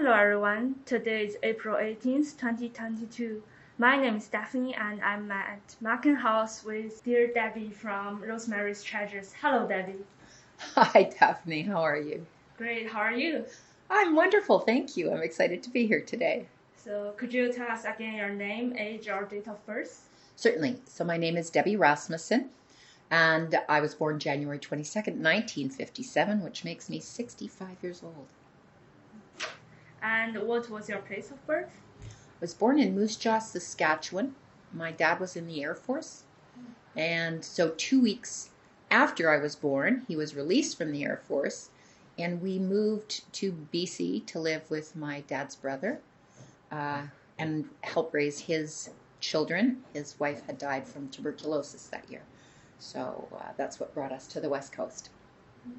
Hello everyone, today is April 18th, 2022. My name is Stephanie and I'm at Marken House with dear Debbi from Rosemarie's Treasures. Hello Debbi. Hi, Daphne. How are you? Great, how are you? I'm wonderful, thank you. I'm excited to be here today. So could you tell us again your name, age, or date of birth? Certainly. So my name is Debbi Rasmussen, and I was born January 22nd, 1957, which makes me 65 years old. And what was your place of birth? I was born in Moose Jaw, Saskatchewan. My dad was in the Air Force, and so 2 weeks after I was born, he was released from the Air Force, and we moved to BC to live with my dad's brother and help raise his children. His wife had died from tuberculosis that year, so that's what brought us to the West Coast.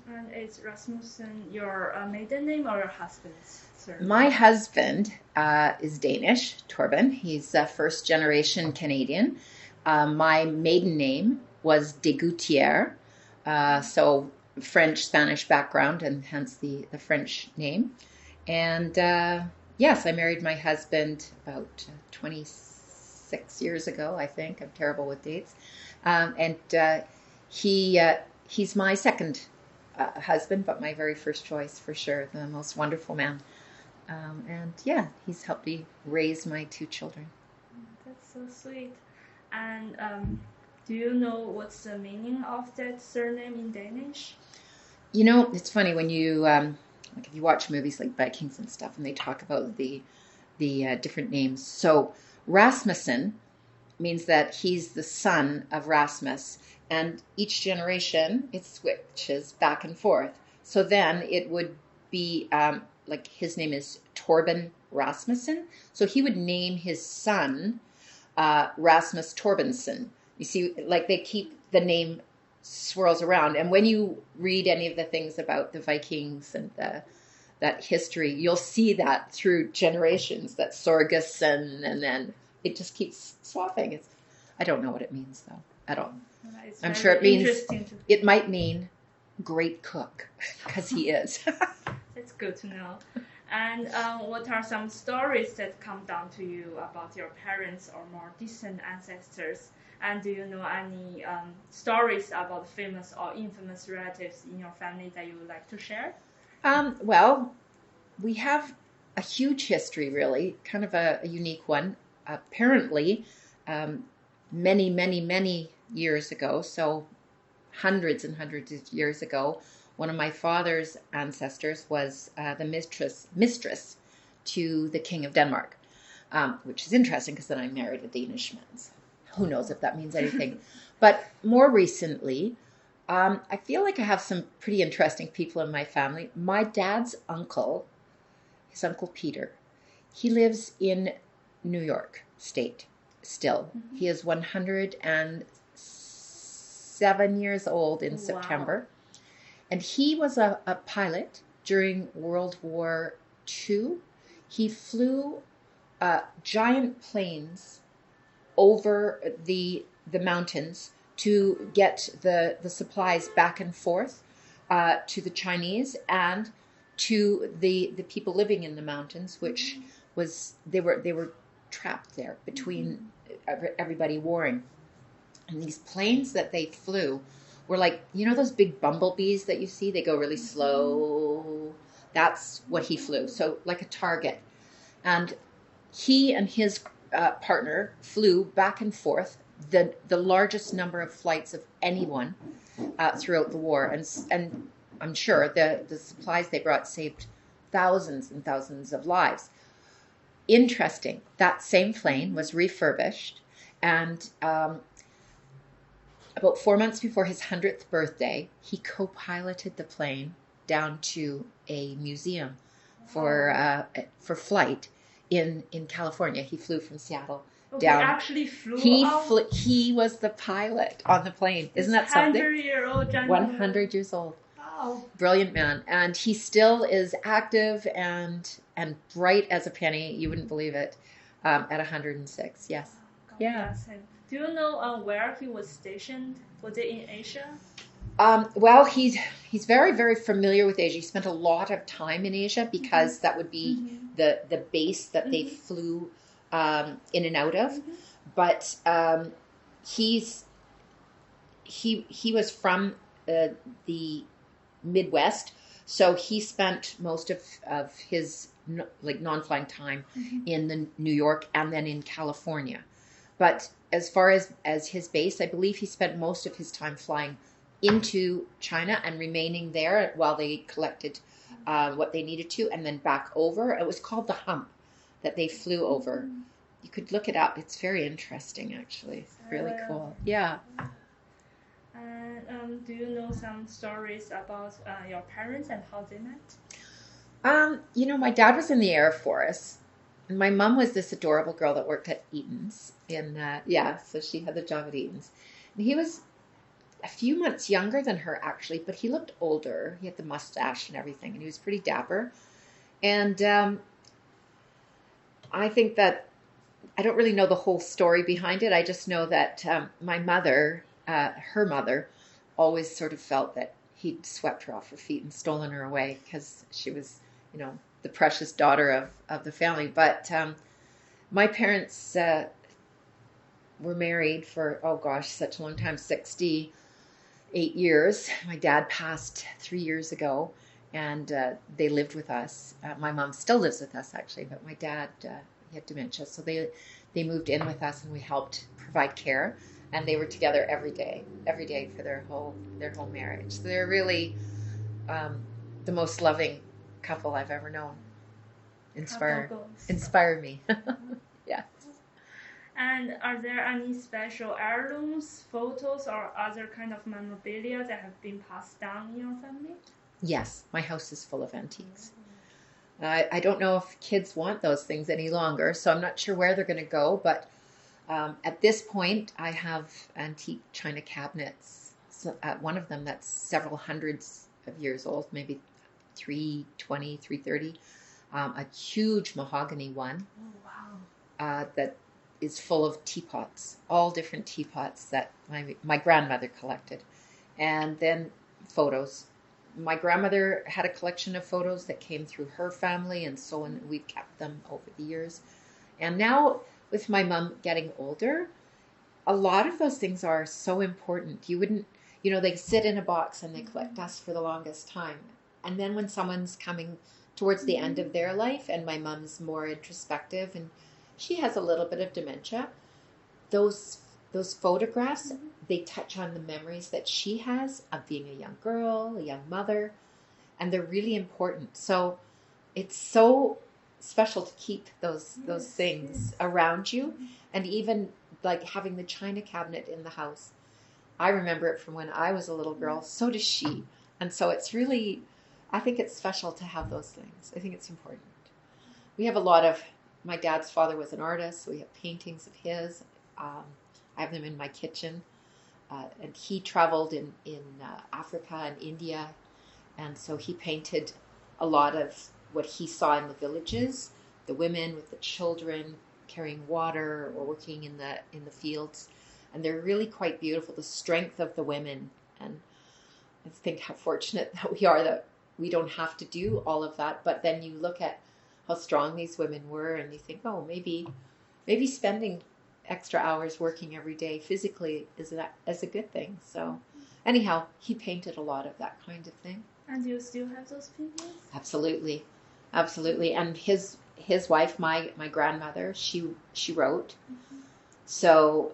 And is Rasmussen your maiden name or your husband's surname? My husband is Danish, Torben. He's a first-generation Canadian. My maiden name was de Gouttiere, so French, Spanish background, and hence the French name. And yes, I married my husband about 26 years ago, I think. I'm terrible with dates. And he's my second husband, but my very first choice for sure, the most wonderful man. And yeah, he's helped me raise my two children. That's so sweet. And do you know what's the meaning of that surname in Danish? You know, it's funny when you like if you watch movies like Vikings and stuff, and they talk about the different names. So Rasmussen means that he's the son of Rasmus, and each generation it switches back and forth. So then it would be like his name is Torben Rasmussen, so he would name his son Rasmus Torbensen. You see, like they keep the name swirls around, and when you read any of the things about the Vikings and that history, you'll see that through generations, that Sorgussen, and then it just keeps swapping. I don't know what it means though at all. I'm sure it means it might mean great cook because he is. That's good to know. And what are some stories that come down to you about your parents or more distant ancestors? And do you know any stories about famous or infamous relatives in your family that you would like to share? Well, we have a huge history, really, kind of a unique one. Apparently, many years ago, so hundreds and hundreds of years ago, one of my father's ancestors was the mistress to the King of Denmark, which is interesting because then I married a Danishman. So who knows if that means anything. But more recently, I feel like I have some pretty interesting people in my family. My dad's uncle, his Uncle Peter, he lives in New York State still. Mm-hmm. He is 107 years old in September. And he was a pilot during World War II. He flew giant planes over the mountains to get the supplies back and forth to the Chinese and to the people living in the mountains, which was they were trapped there between everybody warring. And these planes that they flew were like, you know those big bumblebees that you see? They go really slow. That's what he flew. So like a target. And he and his partner flew back and forth the largest number of flights of anyone throughout the war. And I'm sure the supplies they brought saved thousands and thousands of lives. Interesting. That same plane was refurbished, and about 4 months before his 100th birthday, he co-piloted the plane down to a museum for flight in California. He flew from Seattle down. He actually flew. He was the pilot on the plane. Isn't that something? 100-year-old gentleman. 100 years old. Wow. Brilliant man, and he still is active and bright as a penny. You wouldn't believe it. At 106. Yes. God bless him. Do you know where he was stationed? Was it in Asia? Well, he's very, very familiar with Asia. He spent a lot of time in Asia because that would be the base that they flew in and out of. But he was from the Midwest, so he spent most of his non-flying time in the New York and then in California. But as far as his base, I believe he spent most of his time flying into China and remaining there while they collected what they needed to, and then back over. It was called the hump that they flew over. You could look it up. It's very interesting, actually. Really cool. Yeah. And do you know some stories about your parents and how they met? My dad was in the Air Force. And my mom was this adorable girl that worked at Eaton's. So she had the job at Eaton's. And he was a few months younger than her, actually, but he looked older. He had the mustache and everything, and he was pretty dapper. And I think that I don't really know the whole story behind it. I just know that my mother, her mother, always sort of felt that he'd swept her off her feet and stolen her away because she was, the precious daughter of the family. But my parents were married for, such a long time, 68 years. My dad passed 3 years ago, and they lived with us. My mom still lives with us, actually, but my dad, he had dementia, so they moved in with us, and we helped provide care, and they were together every day for their whole marriage. So they're really the most loving couple I've ever known. Inspire me. Yeah. And are there any special heirlooms, photos, or other kind of memorabilia that have been passed down in your family? Yes, my house is full of antiques. I don't know if kids want those things any longer, so I'm not sure where they're going to go. But at this point, I have antique china cabinets. So, one of them that's several hundreds of years old, maybe 320, 330. A huge mahogany one. Oh, wow. That is full of teapots, all different teapots that my grandmother collected. And then photos. My grandmother had a collection of photos that came through her family, and so on. We've kept them over the years. And now, with my mom getting older, a lot of those things are so important. You wouldn't, they sit in a box and they collect dust for the longest time. And then when someone's coming towards the end of their life, and my mom's more introspective, and she has a little bit of dementia, those photographs, they touch on the memories that she has of being a young girl, a young mother, and they're really important. So it's so special to keep those things around you, and even like having the china cabinet in the house. I remember it from when I was a little girl. So does she, and so it's really, I think it's special to have those things. I think it's important. We have a lot of. My dad's father was an artist, so we have paintings of his. I have them in my kitchen. And he traveled in Africa and India, and so he painted a lot of what he saw in the villages, the women with the children carrying water or working in the fields, and they're really quite beautiful. The strength of the women, and I think how fortunate that we are that we don't have to do all of that. But then you look at how strong these women were, and you think, oh, maybe spending extra hours working every day physically is a good thing. So anyhow, he painted a lot of that kind of thing. And you still have those figures? Absolutely. And his wife, my grandmother, she wrote. So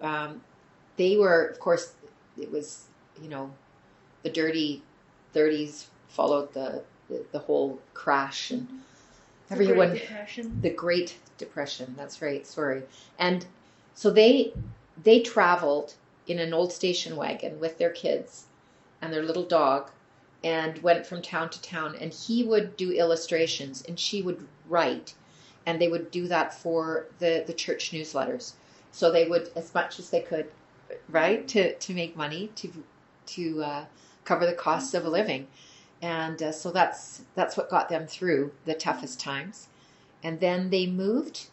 they were, of course, it was, the dirty 30s followed the whole crash, and everyone, the Great Depression. That's right. Sorry. And so they traveled in an old station wagon with their kids and their little dog, and went from town to town. And he would do illustrations, and she would write, and they would do that for the church newsletters. So they would, as much as they could, write to make money to cover the costs of a living. And so that's what got them through the toughest times. And then they moved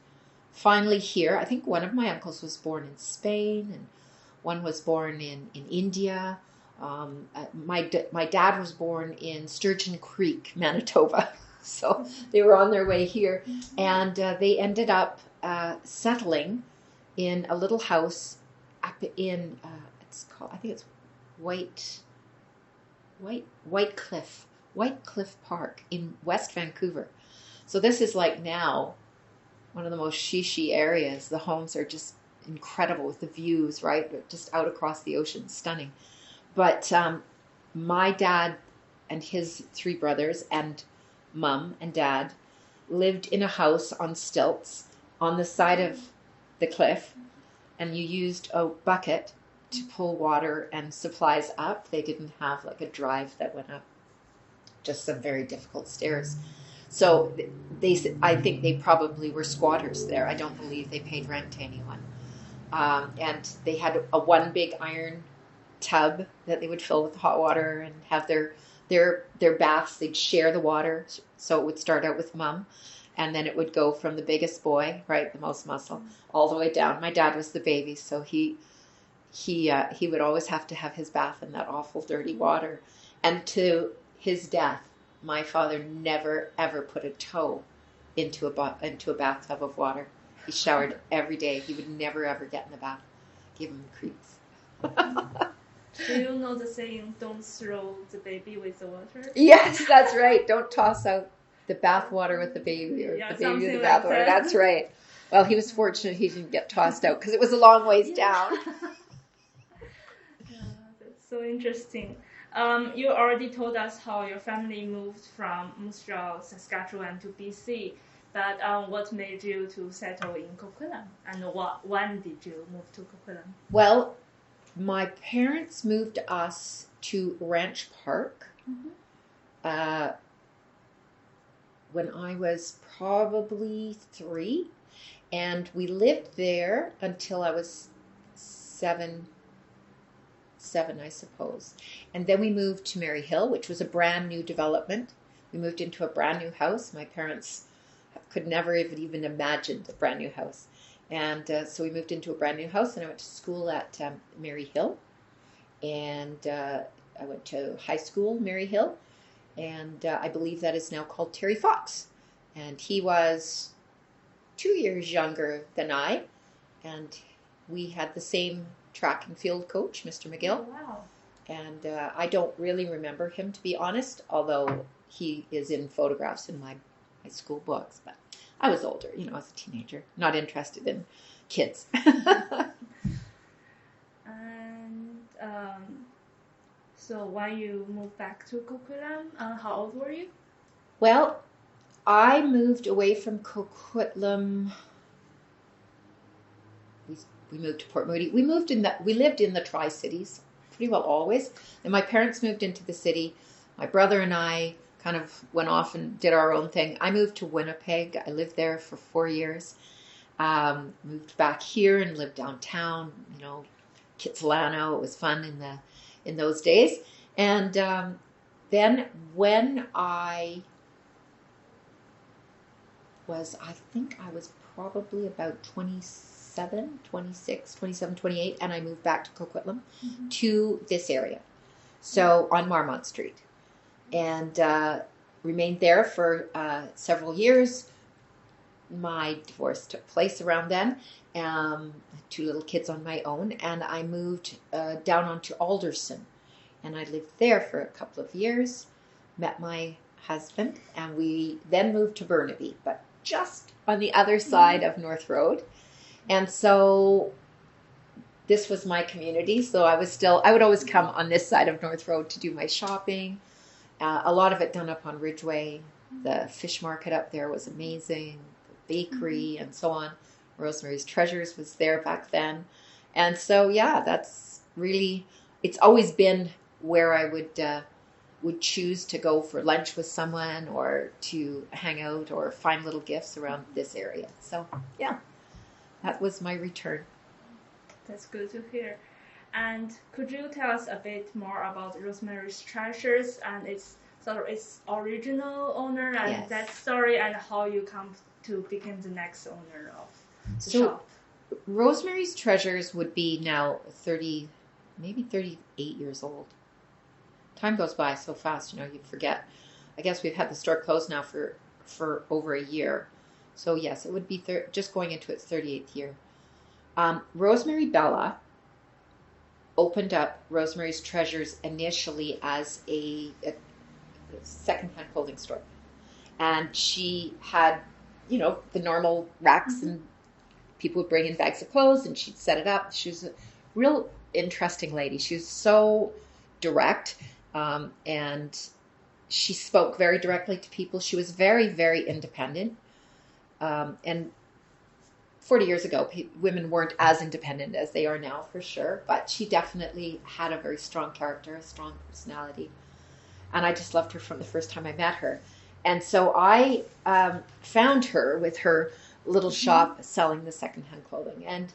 finally here. I think one of my uncles was born in Spain, and one was born in India. My dad was born in Sturgeon Creek, Manitoba, so they were on their way here, and they ended up settling in a little house up in it's called, I think it's White Cliff Park in West Vancouver. So this is like now one of the most shishi areas. The homes are just incredible with the views, right? Just out across the ocean, stunning. But my dad and his 3 brothers and mom and dad lived in a house on stilts on the side of the cliff, and you used a bucket to pull water and supplies up. They didn't have like a drive that went up, just some very difficult stairs. So I think they probably were squatters there. I don't believe they paid rent to anyone. And they had a one big iron tub that they would fill with hot water and have their baths. They'd share the water. So it would start out with mom, and then it would go from the biggest boy, right, the most muscle, all the way down. My dad was the baby, so he would always have to have his bath in that awful dirty water. And to his death, my father never ever put a toe into a bathtub of water. He showered every day. He would never ever get in the bath. Give him the creeps. Do you know the saying, don't throw the baby with the water? Yes, that's right. Don't toss out the bath water with the baby, or the baby with the bath water. That's right. Well, he was fortunate he didn't get tossed out because it was a long ways down. Yeah, that's so interesting. You already told us how your family moved from Montreal, Saskatchewan to BC, but what made you to settle in Coquitlam, and when did you move to Coquitlam? Well, my parents moved us to Ranch Park when I was probably 3, and we lived there until I was 7, I suppose. And then we moved to Mary Hill, which was a brand new development. We moved into a brand new house. My parents could never even imagine a brand new house. And so we moved into a brand new house, and I went to school at Mary Hill. And I went to high school, Mary Hill. And I believe that is now called Terry Fox. And he was 2 years younger than I. And we had the same track and field coach, Mr. McGill. Oh, wow. And I don't really remember him, to be honest, although he is in photographs in my school books. But I was older, as a teenager, not interested in kids. And so when you moved back to Coquitlam, how old were you? Well, I moved away from Coquitlam. We moved to Port Moody. We lived in the Tri-Cities pretty well always. And my parents moved into the city. My brother and I kind of went off and did our own thing. I moved to Winnipeg. I lived there for 4 years. Moved back here and lived downtown, Kitsilano. It was fun in those days. And then when I think I was probably about 27, 28, and I moved back to Coquitlam to this area. So on Marmont Street. And remained there for several years. My divorce took place around then. 2 little kids on my own, and I moved down onto Alderson, and I lived there for a couple of years. Met my husband, and we then moved to Burnaby, but just on the other side of North Road. And so this was my community. So I would always come on this side of North Road to do my shopping. A lot of it done up on Ridgeway. The fish market up there was amazing. The bakery and so on. Rosemarie's Treasures was there back then. And so, that's really, it's always been where I would choose to go for lunch with someone or to hang out or find little gifts around this area. So, that was my return. That's good to hear. And could you tell us a bit more about Rosemarie's Treasures and its original owner and that story, and how you come to become the next owner of the shop? Rosemarie's Treasures would be now maybe 38 years old. time goes by so fast, you forget. I guess we've had the store closed now for over a year. So yes, it would be just going into its 38th year. Rosemary Bella opened up Rosemary's Treasures initially as a secondhand clothing store. And she had, the normal racks, and people would bring in bags of clothes, and she'd set it up. She was a real interesting lady. She was so direct, and she spoke very directly to people. She was very, very independent. And 40 years ago, women weren't as independent as they are now, for sure. But she definitely had a very strong character, a strong personality. And I just loved her from the first time I met her. And so I found her with her little shop selling the secondhand clothing. And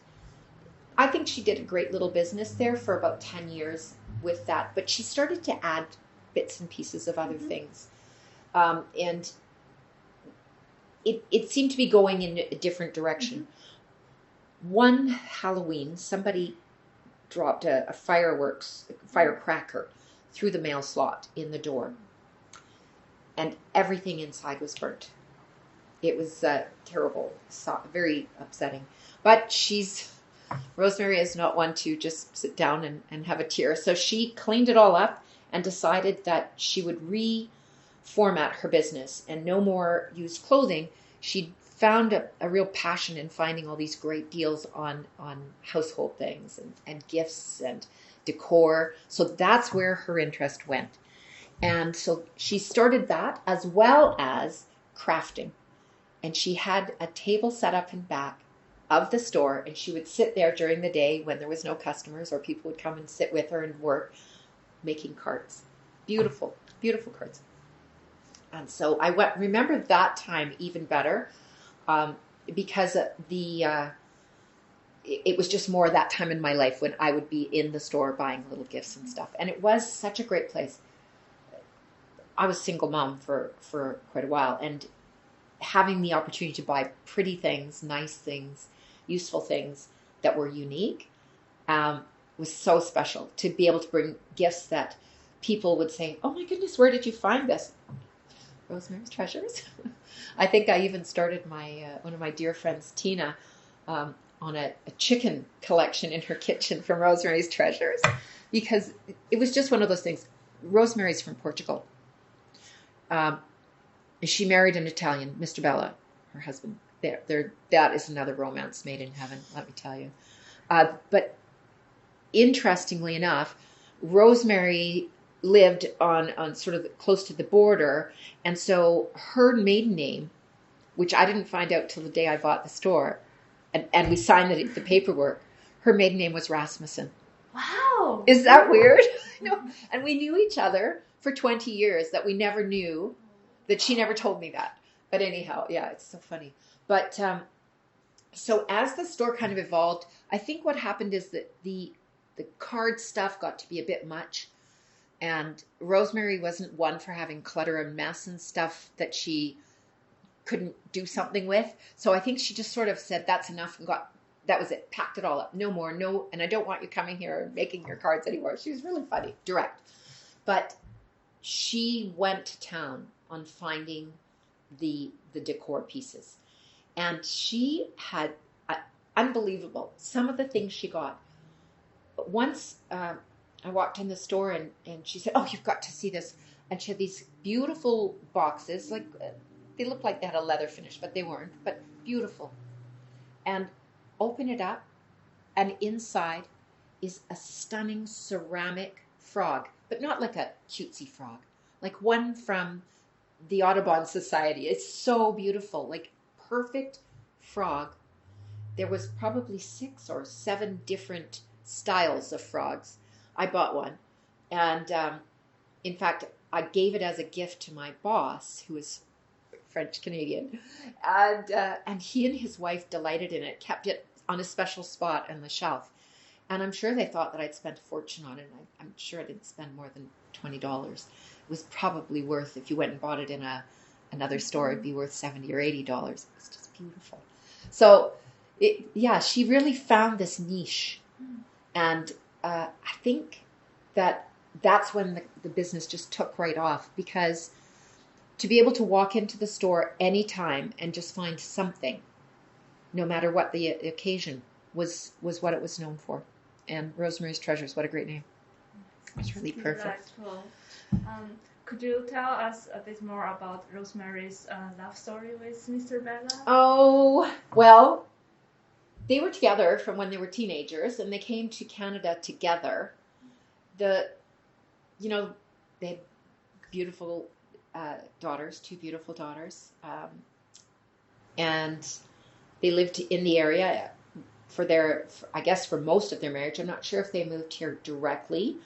I think she did a great little business there for about 10 years with that. But she started to add bits and pieces of other things. And it seemed to be going in a different direction. One Halloween, somebody dropped a firecracker through the mail slot in the door. And everything inside was burnt. It was terrible, very upsetting. But Rosemary is not one to just sit down and have a tear. So she cleaned it all up and decided that she would reformat her business and no more used clothing. She found a real passion in finding all these great deals on household things and gifts and decor. So that's where her interest went. And so she started that as well as crafting. And she had a table set up in back of the store, and she would sit there during the day when there was no customers, or people would come and sit with her and work, making cards. Beautiful, beautiful cards. And so I remember that time even better, because it was just more that time in my life when I would be in the store buying little gifts and stuff. And it was such a great place. I was a single mom for quite a while, and having the opportunity to buy pretty things, nice things, useful things that were unique was so special. To be able to bring gifts that people would say, "Oh my goodness, where did you find this?" Rosemary's Treasures. I think I even started one of my dear friends, Tina, on a chicken collection in her kitchen from Rosemary's Treasures, because it was just one of those things. Rosemary's from Portugal. She married an Italian, Mr. Bella, her husband. That is another romance made in heaven, let me tell you. But interestingly enough, Rosemary lived on sort of close to the border, and so her maiden name, which I didn't find out till the day I bought the store, and we signed the paperwork, her maiden name was Rasmussen. Wow! Is that weird? No. And we knew each other for 20 years that we never knew, that she never told me that. But anyhow, yeah, it's so funny. But so as the store kind of evolved, I think what happened is that the card stuff got to be a bit much. And Rosemary wasn't one for having clutter and mess and stuff that she couldn't do something with. So I think she just sort of said, that's enough, and that was it, packed it all up. No more, no, and I don't want you coming here and making your cards anymore. She was really funny, direct. But she went to town on finding the decor pieces. And she had unbelievable, some of the things she got. But once I walked in the store and she said, "Oh, you've got to see this." And she had these beautiful boxes, like they looked like they had a leather finish, but they weren't, but beautiful. And open it up, and inside is a stunning ceramic frog, but not like a cutesy frog, like one from the Audubon Society. It's so beautiful, like perfect frog. There was probably 6 or 7 different styles of frogs. I bought one, and in fact, I gave it as a gift to my boss, who is French Canadian, and he and his wife delighted in it, kept it on a special spot on the shelf, and I'm sure they thought that I'd spent a fortune on it. I'm sure I didn't spend more than $20. It was probably worth, if you went and bought it in another store, it'd be worth $70 or $80. It was just beautiful. So, she really found this niche, and I think that that's when the business just took right off, because to be able to walk into the store anytime and just find something, no matter what the occasion, was what it was known for. And Rosemarie's Treasures, what a great name. It's really perfect. Delightful. Could you tell us a bit more about Rosemarie's love story with Mr. Bella? Oh, well, they were together from when they were teenagers, and they came to Canada together. They had beautiful daughters, 2 beautiful daughters, and they lived in the area for most of their marriage. I'm not sure if they moved here directly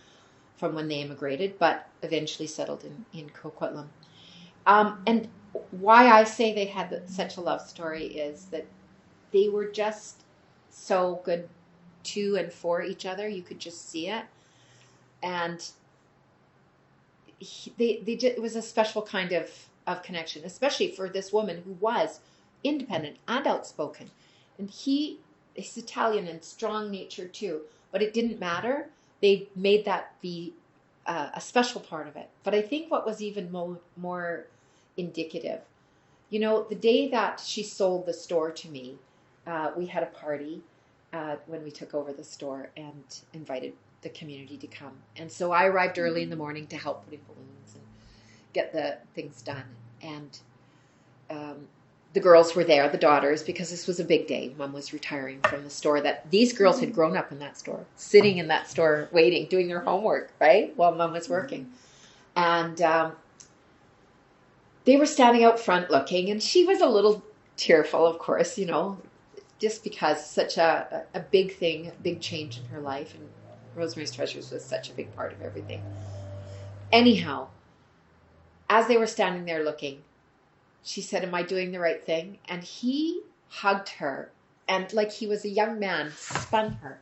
from when they immigrated, but eventually settled in Coquitlam. And why I say they had such a love story is that they were just so good to and for each other. You could just see it. And it was a special kind of connection, especially for this woman who was independent and outspoken. And he's Italian and strong-natured too, but it didn't matter. They made that be a special part of it. But I think what was even more indicative, the day that she sold the store to me, we had a party when we took over the store and invited the community to come. And so I arrived early in the morning to help putting balloons and get the things done. And the girls were there, the daughters, because this was a big day. Mom was retiring from the store. That these girls had grown up in that store, sitting in that store, waiting, doing their homework, right, while Mom was working. And they were standing out front looking, and she was a little tearful, of course, just because such a big thing, a big change in her life. And Rosemarie's Treasures was such a big part of everything. Anyhow, as they were standing there looking, she said, "Am I doing the right thing?" And he hugged her, and like he was a young man, spun her,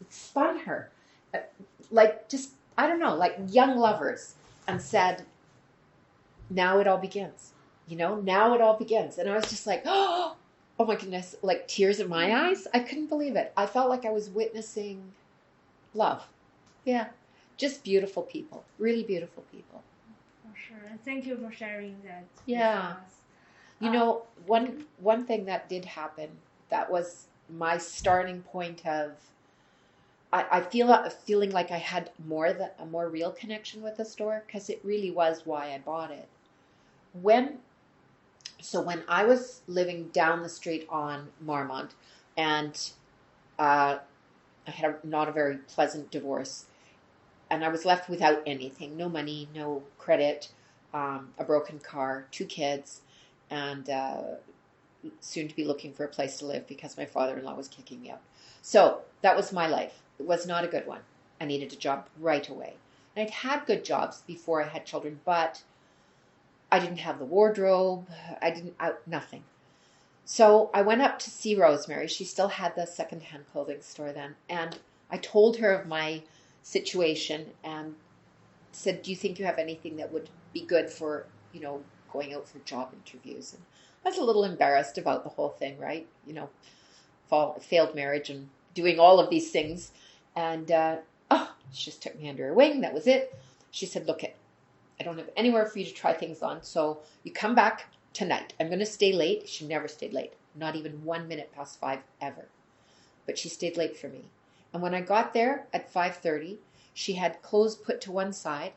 spun her, like just, I don't know, like young lovers, and said, "Now it all begins, now it all begins." And I was just like, oh my goodness, like tears in my eyes. I couldn't believe it. I felt like I was witnessing love. Yeah, just beautiful people, really beautiful people. Sure. Thank you for sharing that. Yeah. With us. One thing that did happen, that was my starting point of, I feeling like I had a more real connection with the store, because it really was why I bought it. When I was living down the street on Marmont, and I had not a very pleasant divorce, and I was left without anything, no money, no credit, a broken car, 2 kids, and soon to be looking for a place to live because my father-in-law was kicking me out. So that was my life. It was not a good one. I needed a job right away. And I'd had good jobs before I had children, but I didn't have the wardrobe. Nothing. So I went up to see Rosemarie. She still had the secondhand clothing store then. And I told her of my situation and said, "Do you think you have anything that would be good for, going out for job interviews?" And I was a little embarrassed about the whole thing, right? Failed marriage and doing all of these things. And she just took me under her wing. That was it. She said, "Look, I don't have anywhere for you to try things on, so you come back tonight. I'm going to stay late." She never stayed late, not even 1 minute past 5 ever. But she stayed late for me. And when I got there at 5:30, she had clothes put to one side,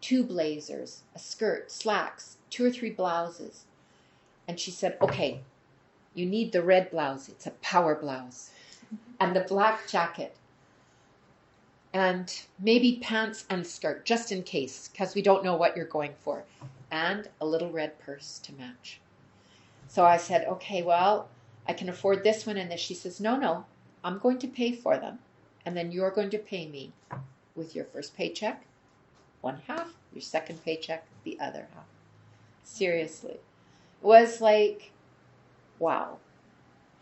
2 blazers, a skirt, slacks, 2 or 3 blouses. And she said, "Okay, you need the red blouse. It's a power blouse. And the black jacket. And maybe pants and skirt, just in case, because we don't know what you're going for. And a little red purse to match." So I said, "Okay, well, I can afford this one and this." She says, No, I'm going to pay for them. And then you're going to pay me with your first paycheck, 1/2, your second paycheck, the other half. Seriously. It was like, wow.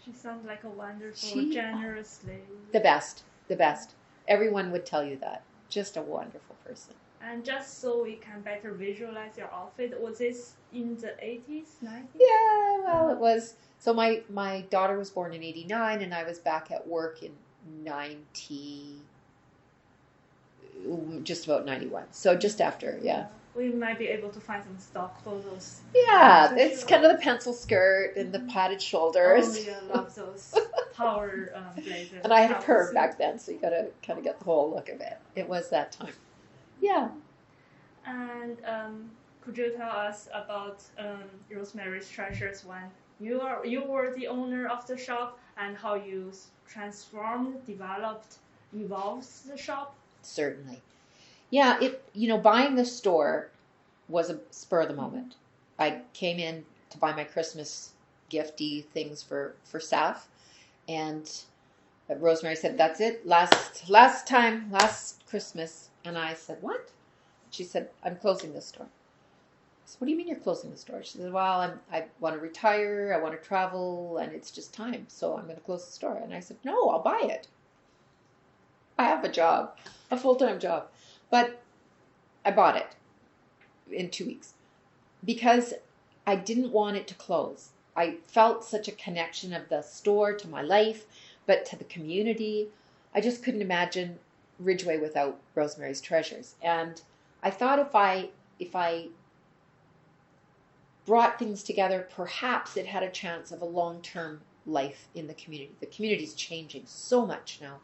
She sounds like a wonderful, generous lady. The best. Everyone would tell you that. Just a wonderful person. And just so we can better visualize your outfit, was this in the 80s, 90s? Yeah, well, it was. So my daughter was born in 89, and I was back at work in just about 91. So just after, yeah. We might be able to find some stock photos. Yeah, it's kind of the pencil skirt and the padded shoulders. Oh, yeah, I love those power blazers. And I had a perm back then, so you got to kind of get the whole look of it. It was that time. Yeah. And could you tell us about Rosemarie's Treasures when you were the owner of the shop and how you transformed, evolved the shop? Certainly. Yeah, buying the store was a spur of the moment. I came in to buy my Christmas gifty things for staff, and Rosemarie said, "That's it, last Christmas." And I said, "What?" She said, "I'm closing this store." I said, "What do you mean you're closing the store?" She said, "Well, I want to retire, I want to travel, and it's just time, so I'm going to close the store." And I said, "No, I'll buy it. I have a job, a full-time job." But I bought it in 2 weeks because I didn't want it to close. I felt such a connection of the store to my life, but to the community. I just couldn't imagine Ridgeway without Rosemarie's Treasures. And I thought if I brought things together, perhaps it had a chance of a long-term life in the community. The community's changing so much now.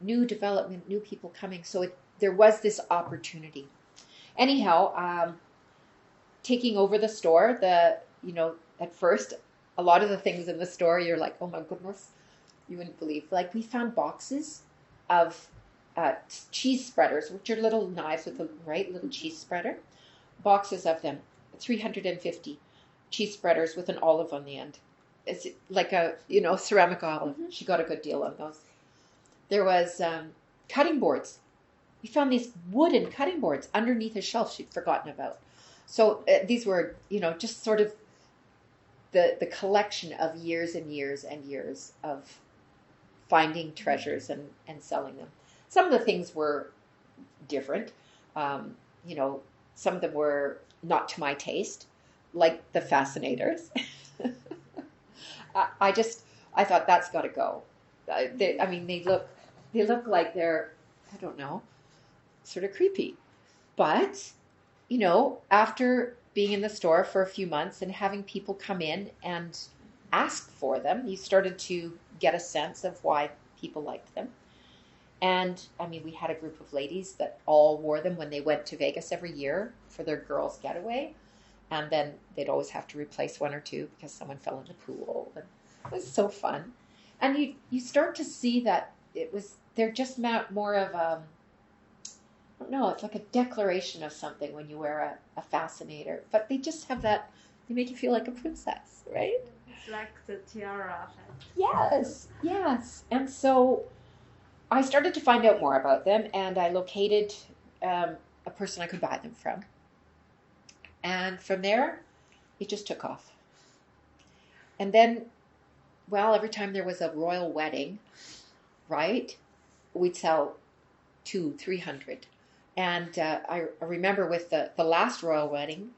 New development, new people coming. So there was this opportunity. Anyhow, taking over the store, at first, a lot of the things in the store, you're like, oh my goodness, you wouldn't believe. Like, we found boxes of cheese spreaders, which are little knives with a little cheese spreader. Boxes of them, 350 cheese spreaders with an olive on the end. It's like a, ceramic olive. Mm-hmm. She got a good deal on those. There was cutting boards. We found these wooden cutting boards underneath a shelf she'd forgotten about. So these were, just sort of the collection of years and years and years of finding treasures and selling them. Some of the things were different. Some of them were not to my taste, like the fascinators. I thought that's got to go. They look like they're, I don't know, sort of creepy. But, after being in the store for a few months and having people come in and ask for them, you started to get a sense of why people liked them. And, we had a group of ladies that all wore them when they went to Vegas every year for their girls' getaway. And then they'd always have to replace one or two because someone fell in the pool. And it was so fun. And you start to see that they're just more of I don't know, it's like a declaration of something when you wear a fascinator. But they just have that, they make you feel like a princess, right? It's like the tiara effect. Yes. And so I started to find out more about them, and I located a person I could buy them from. And from there, it just took off. And then, every time there was a royal wedding, right, we'd sell 200-300. And I remember with the last royal wedding,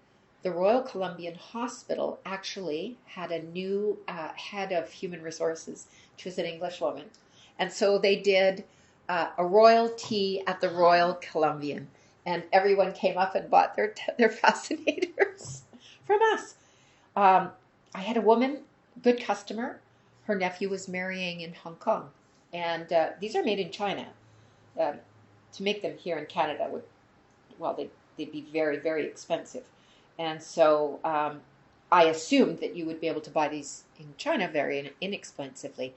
the Royal Columbian Hospital actually had a new head of human resources. She was an English woman. And so they did a royal tea at the Royal Columbian. And everyone came up and bought their fascinators from us. I had a woman, good customer. Her nephew was marrying in Hong Kong. And these are made in China. To make them here in Canada they'd be very, very expensive. And so I assumed that you would be able to buy these in China very inexpensively.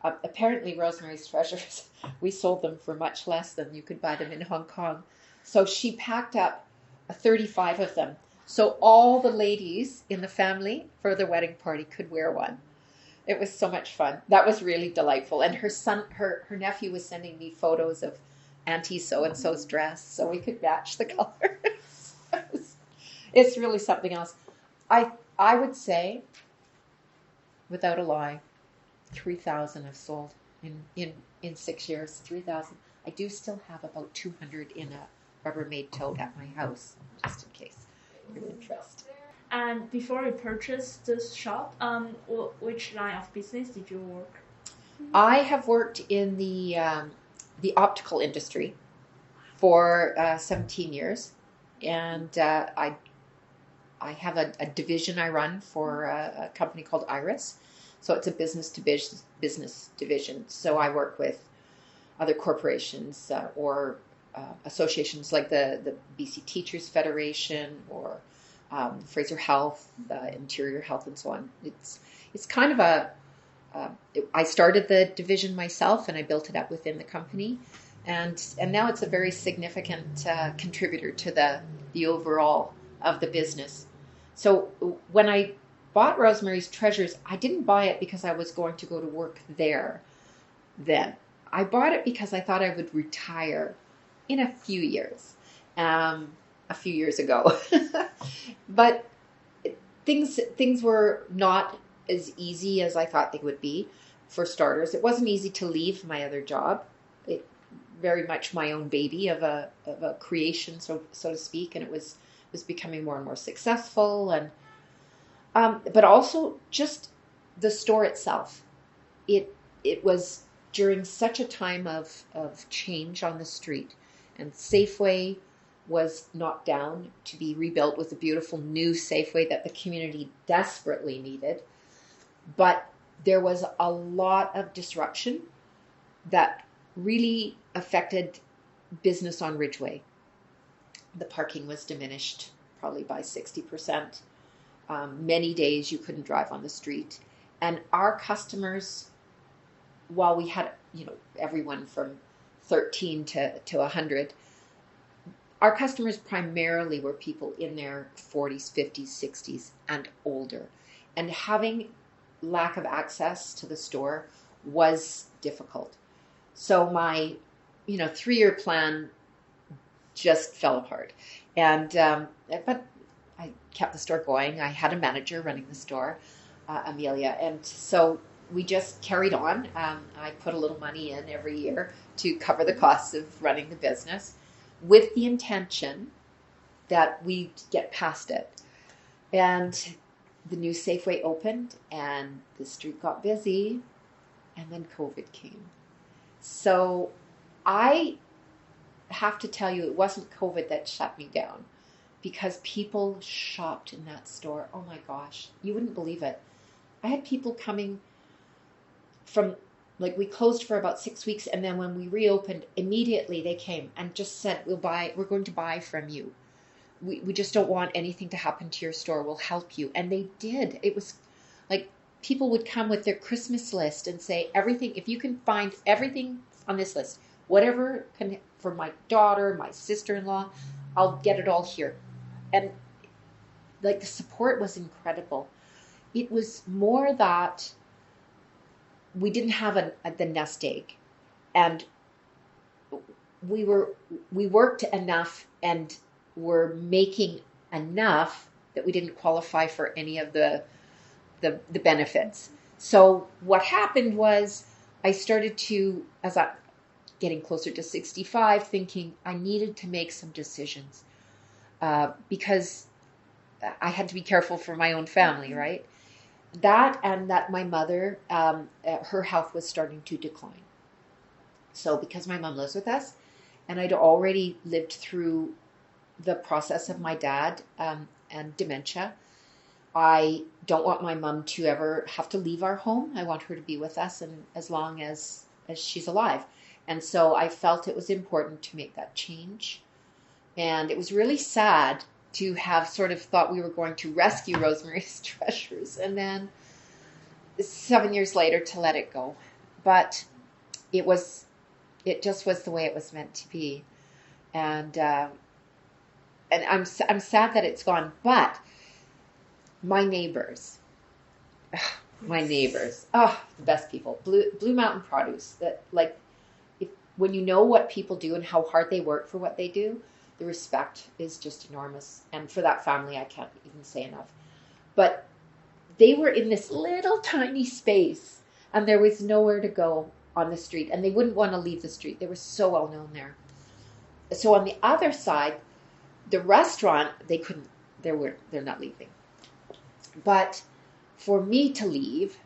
Apparently, Rosemarie's Treasures, we sold them for much less than you could buy them in Hong Kong. So she packed up 35 of them. So all the ladies in the family for the wedding party could wear one. It was so much fun. That was really delightful. And her nephew was sending me photos of Auntie so-and-so's dress so we could match the colors. It's really something else. I would say, without a lie, 3,000 have sold in 6 years. 3,000. I do still have about 200 in a Rubbermaid tote at my house, just in case you're interested. And before you purchased this shop, which line of business did you work? I have worked in the optical industry for 17 years. And I have a division I run for a company called Iris. So it's a business to business division. So I work with other corporations or associations like the BC Teachers Federation or Fraser Health, Interior Health, and so on. It's kind of I started the division myself, and I built it up within the company, and now it's a very significant contributor to the overall of the business. So when I bought Rosemarie's Treasures, I didn't buy it because I was going to go to work there then. I bought it because I thought I would retire in a few years ago. But things were not as easy as I thought they would be. For starters, it wasn't easy to leave my other job. It very much my own baby of a creation, so to speak, and it was becoming more and more successful, and but also just the store itself. It was during such a time of change on the street, and Safeway was knocked down to be rebuilt with a beautiful new Safeway that the community desperately needed. But there was a lot of disruption that really affected business on Ridgeway. The parking was diminished probably by 60%. Many days you couldn't drive on the street. And our customers, while we had, everyone from 13 to 100, our customers primarily were people in their 40s, 50s, 60s, and older. And having lack of access to the store was difficult. So my, 3-year plan just fell apart. And but I kept the store going. I had a manager running the store, Amelia, and so we just carried on. I put a little money in every year to cover the costs of running the business, with the intention that we get past it. And the new Safeway opened, and the street got busy, and then COVID came. So I have to tell you, it wasn't COVID that shut me down, because people shopped in that store. Oh my gosh, you wouldn't believe it. I had people coming from, we closed for about 6 weeks, and then when we reopened, immediately they came and just said, we're going to buy from you. We just don't want anything to happen to your store. We'll help you. And they did. It was like people would come with their Christmas list and say, everything, if you can find everything on this list, whatever for my daughter, my sister-in-law, I'll get it all here. And the support was incredible. It was more that we didn't have the nest egg, and we worked enough and were making enough that we didn't qualify for any of the benefits. So what happened was I started to, as I'm getting closer to 65, thinking I needed to make some decisions because I had to be careful for my own family, right? That, and that my mother, her health was starting to decline. So because my mom lives with us, and I'd already lived through the process of my dad and dementia, I don't want my mom to ever have to leave our home. I want her to be with us and as long as she's alive. And so I felt it was important to make that change. And it was really sad to have sort of thought we were going to rescue Rosemarie's Treasures, and then 7 years later to let it go. But it just was the way it was meant to be. And I'm sad that it's gone. But my neighbors, the best people. Blue Mountain Produce, that when you know what people do and how hard they work for what they do, the respect is just enormous. And for that family, I can't even say enough. But they were in this little tiny space, and there was nowhere to go on the street, and they wouldn't want to leave the street. They were so well known there. So on the other side, the restaurant, they're not leaving. But for me to leave,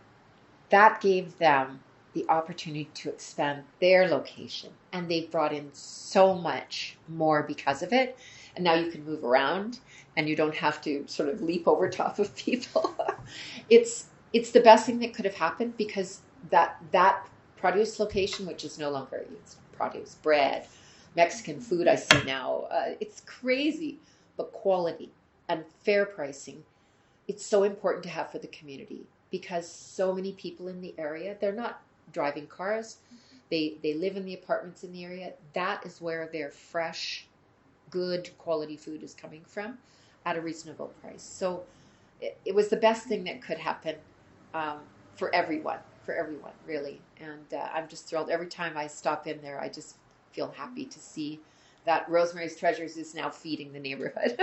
that gave them the opportunity to expand their location. And they've brought in so much more because of it. And now you can move around and you don't have to sort of leap over top of people. It's the best thing that could have happened, because that produce location, which is no longer used, produce, bread, Mexican food I see now, it's crazy, but quality and fair pricing, it's so important to have for the community, because so many people in the area, they're not driving cars, they live in the apartments in the area. That is where their fresh, good quality food is coming from at a reasonable price. So it was the best thing that could happen for everyone, really. And I'm just thrilled. Every time I stop in there, I just feel happy to see that Rosemarie's Treasures is now feeding the neighborhood.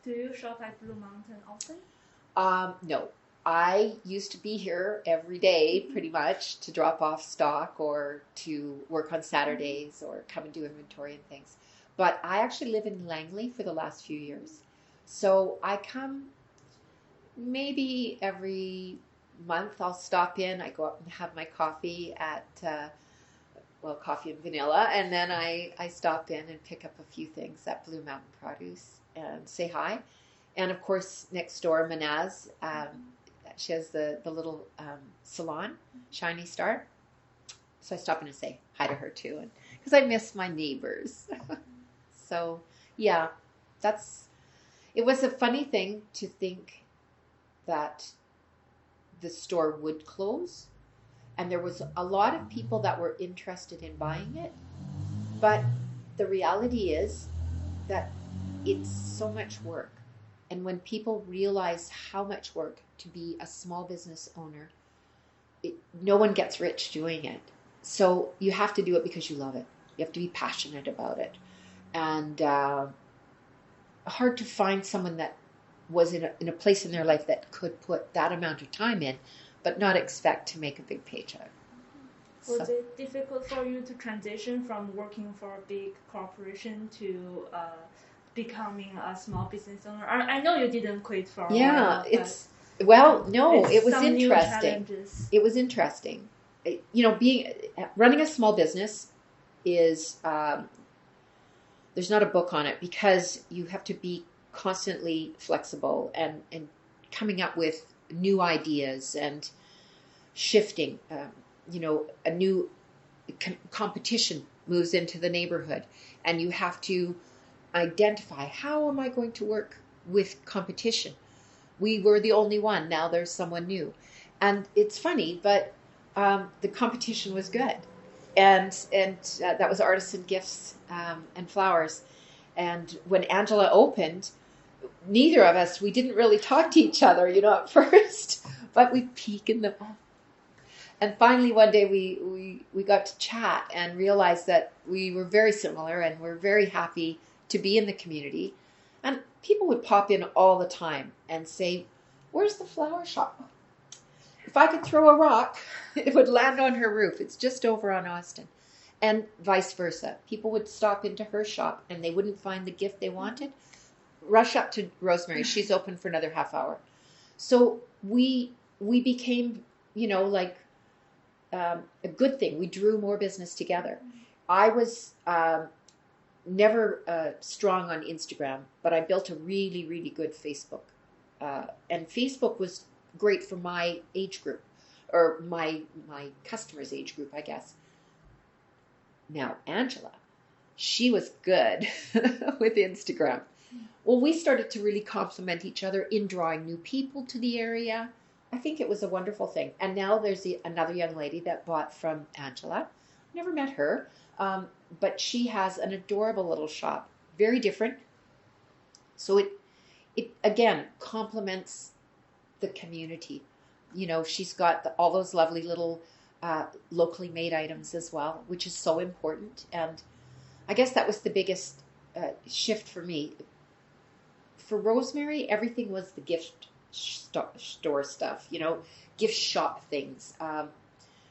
Do you shop at Blue Mountain often? No. I used to be here every day pretty much to drop off stock or to work on Saturdays or come and do inventory and things. But I actually live in Langley for the last few years. So I come maybe every month. I'll stop in. I go up and have my coffee at, coffee and vanilla. And then I stop in and pick up a few things at Blue Mountain Produce and say hi. And of course, next door, Manaz, she has the little salon, Shiny Star. So I stop in and say hi to her too, because I miss my neighbors. So yeah, it was a funny thing to think that the store would close, and there was a lot of people that were interested in buying it, but the reality is that it's so much work. And when people realize how much work to be a small business owner, no one gets rich doing it. So you have to do it because you love it. You have to be passionate about it. And hard to find someone that was in a place in their life that could put that amount of time in, but not expect to make a big paycheck. Was it difficult for you to transition from working for a big corporation to becoming a small business owner? I know you didn't quit for a while. It was interesting. It was interesting. Running a small business is there's not a book on it, because you have to be constantly flexible and coming up with new ideas and shifting. A new competition moves into the neighborhood, and you have to identify, how am I going to work with competition? We were the only one. Now there's someone new. And it's funny, but the competition was good. And that was Artisan Gifts and Flowers. And when Angela opened, neither of us, we didn't really talk to each other, at first, but we peek in the... And finally, one day we got to chat and realized that we were very similar and we're very happy to be in the community. And people would pop in all the time and say, "Where's the flower shop? If I could throw a rock, it would land on her roof. It's just over on Austin." And vice versa. People would stop into her shop and they wouldn't find the gift they wanted. Rush up to Rosemarie. She's open for another half hour. So we became, a good thing. We drew more business together. I was never strong on Instagram, but I built a really, really good Facebook. And Facebook was great for my age group, or my customers' age group, I guess. Now, Angela, she was good with Instagram. Well, we started to really complement each other in drawing new people to the area. I think it was a wonderful thing. And now there's another young lady that bought from Angela. Never met her, but she has an adorable little shop, very different. So it again complements the community. She's got all those lovely little locally made items as well, which is so important. And I guess that was the biggest shift for me. For Rosemarie, everything was the gift store stuff, gift shop things.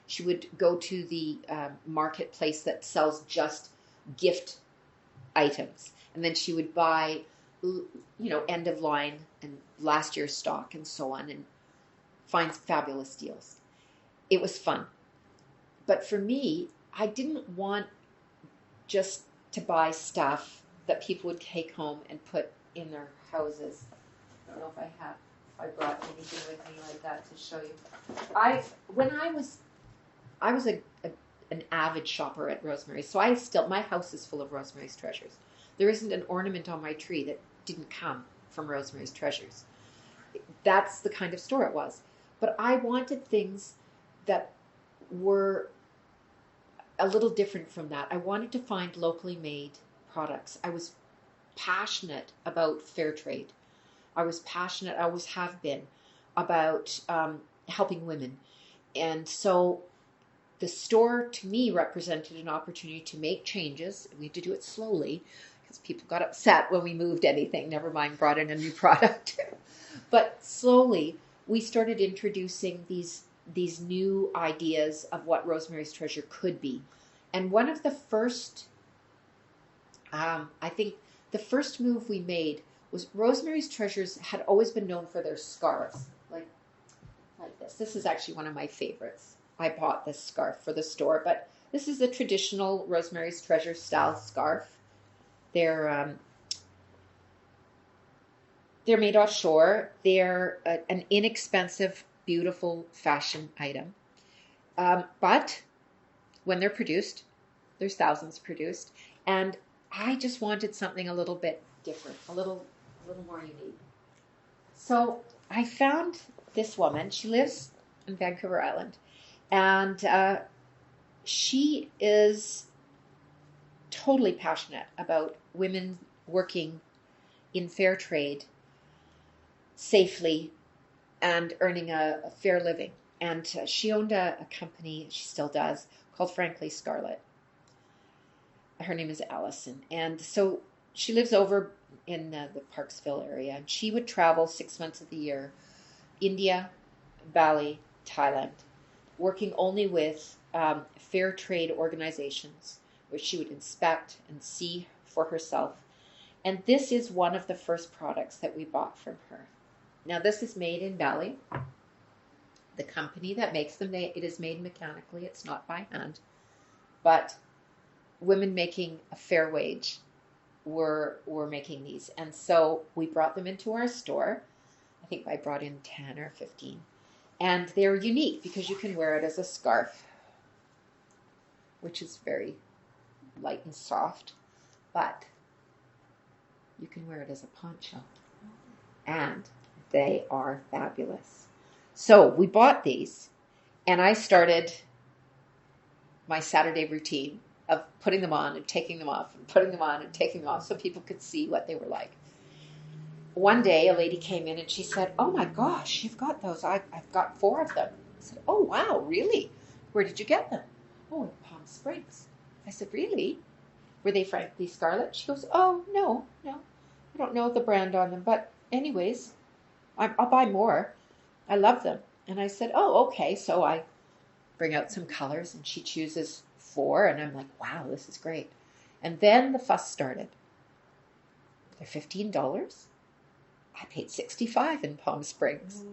She would go to the marketplace that sells just gift items. And then she would buy, end of line and last year's stock and so on, and find fabulous deals. It was fun. but for me, I didn't want just to buy stuff that people would take home and put in their houses. I don't know if I brought anything with me like that to show you. When I was an avid shopper at Rosemarie, so my house is full of Rosemarie's treasures. There isn't an ornament on my tree that didn't come from Rosemarie's treasures. That's the kind of store it was. But I wanted things that were a little different from that. I wanted to find locally made products. I was passionate about fair trade. I was passionate, I always have been, about helping women. And so the store to me represented an opportunity to make changes. We had to do it slowly because people got upset when we moved anything, never mind brought in a new product. But slowly we started introducing these new ideas of what Rosemary's Treasure could be. And one of the first, I think the first move we made was Rosemary's Treasures had always been known for their scarves, like this. This is actually one of my favorites. I bought this scarf for the store, but this is a traditional Rosemary's Treasure style scarf. They're made offshore. They're an inexpensive, beautiful fashion item. But when they're produced, there's thousands produced, and I just wanted something a little bit different, a little more unique. So I found this woman. She lives in Vancouver Island, and she is totally passionate about women working in fair trade safely and earning a fair living. And she owned a company, she still does, called Frankly Scarlet. Her name is Allison. And so she lives over in the Parksville area. And she would travel 6 months of the year, India, Bali, Thailand, working only with fair trade organizations, which she would inspect and see for herself. And this is one of the first products that we bought from her. Now, this is made in Bali. The company that makes them, it is made mechanically. It's not by hand. But women making a fair wage were making these. And so we brought them into our store. I think I brought in 10 or 15. And they're unique because you can wear it as a scarf, which is very light and soft. But you can wear it as a poncho. And they are fabulous. So we bought these, and I started my Saturday routine of putting them on and taking them off and putting them on and taking them off so people could see what they were like. One day, a lady came in and she said, "Oh my gosh, you've got those. I've got 4 of them." I said, "Oh wow, really? Where did you get them?" "Oh, in Palm Springs." I said, "Really? Were they Frankly Scarlet?" She goes, "Oh, no. I don't know the brand on them, but anyways, I'll buy more. I love them." And I said, "Oh, okay." So I bring out some colors and she chooses 4 and I'm like, wow, this is great. And then the fuss started. They're $15. I paid $65 in Palm Springs.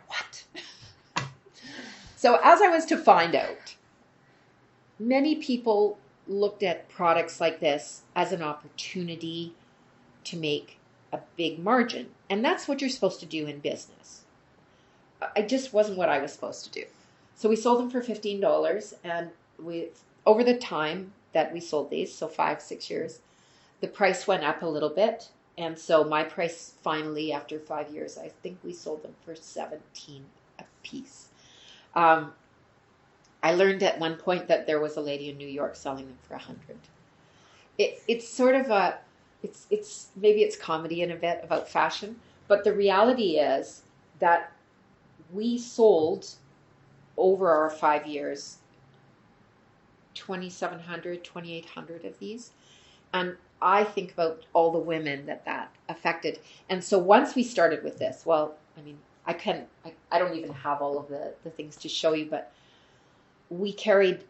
What? So as I was to find out, many people looked at products like this as an opportunity to make a big margin. And that's what you're supposed to do in business. It just wasn't what I was supposed to do. So we sold them for $15, and over the time that we sold these, so 5-6 years, the price went up a little bit. And so my price finally, after 5 years, I think we sold them for $17 a piece. I learned at one point that there was a lady in New York selling them for $100. It's sort of it's maybe it's comedy in a bit about fashion, but the reality is that we sold over our 5 years 2,700, 2,800 of these. And I think about all the women that affected. And so once we started with this, well, I mean, I don't even have all of the things to show you, but we carried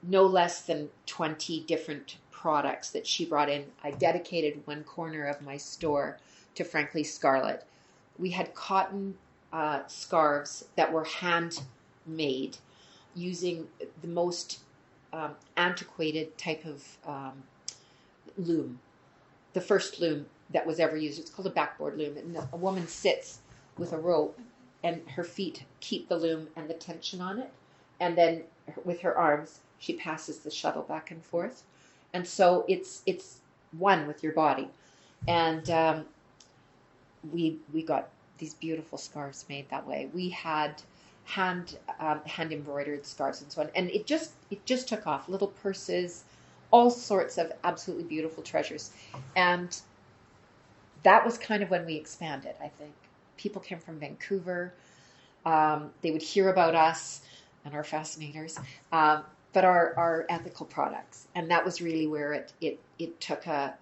no less than 20 different products that she brought in. I dedicated one corner of my store to Frankly Scarlet. We had cotton scarves that were handmade using the most antiquated type of loom, the first loom that was ever used. It's called a backboard loom, and a woman sits with a rope, and her feet keep the loom and the tension on it, and then with her arms she passes the shuttle back and forth, and so it's one with your body. And we got these beautiful scarves made that way. We had hand embroidered scarves and so on, and it just took off. Little purses, all sorts of absolutely beautiful treasures. And that was kind of when we expanded, I think. People came from Vancouver. They would hear about us and our fascinators, but our ethical products. And that was really where it took a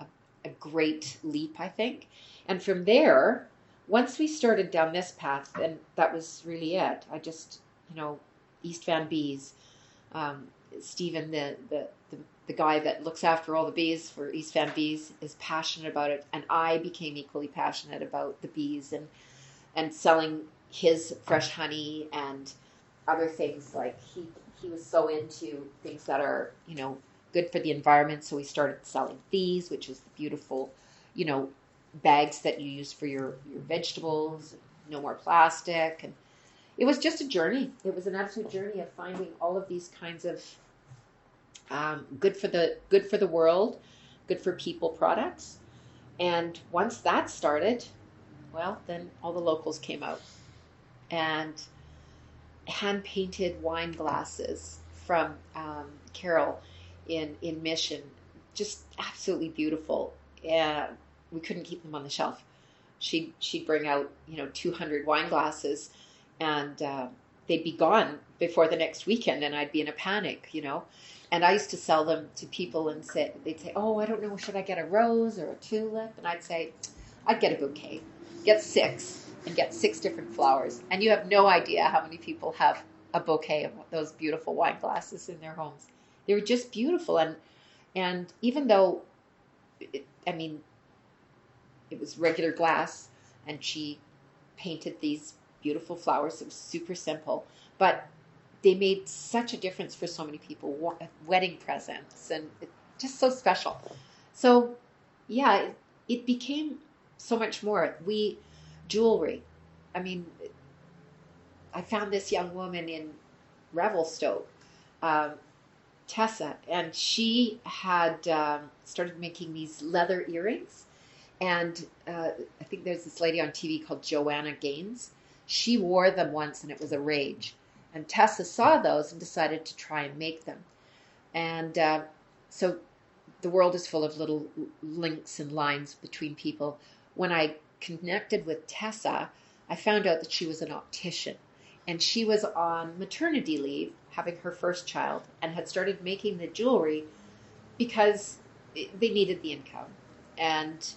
great leap, I think. And from there, once we started down this path, then that was really it. I just, East Van Bees, Stephen, the guy that looks after all the bees for East Van Bees, is passionate about it. And I became equally passionate about the bees and selling his fresh honey and other things. Like he was so into things that are, good for the environment. So we started selling these, which is the beautiful, bags that you use for your vegetables, no more plastic. And it was just a journey. It was an absolute journey of finding all of these kinds of good for the world, good for people products. And once that started, well, then all the locals came out, and hand painted wine glasses from Carol in Mission, just absolutely beautiful. And we couldn't keep them on the shelf. She'd bring out 200 wine glasses, and they'd be gone before the next weekend, and I'd be in a panic, And I used to sell them to people, and they'd say, "Oh, I don't know, should I get a rose or a tulip?" And I'd say, "I'd get a bouquet, get 6, and get 6 different flowers." And you have no idea how many people have a bouquet of those beautiful wine glasses in their homes. They were just beautiful, and even though, it was regular glass, and she painted these beautiful flowers. It was super simple, but they made such a difference for so many people. Wedding presents, and just so special. So, yeah, it became so much more. Jewelry. I found this young woman in Revelstoke, Tessa, and she had started making these leather earrings. And I think there's this lady on TV called Joanna Gaines. She wore them once, and it was a rage. And Tessa saw those and decided to try and make them. And so the world is full of little links and lines between people. When I connected with Tessa, I found out that she was an optician. And she was on maternity leave, having her first child, and had started making the jewelry because they needed the income. And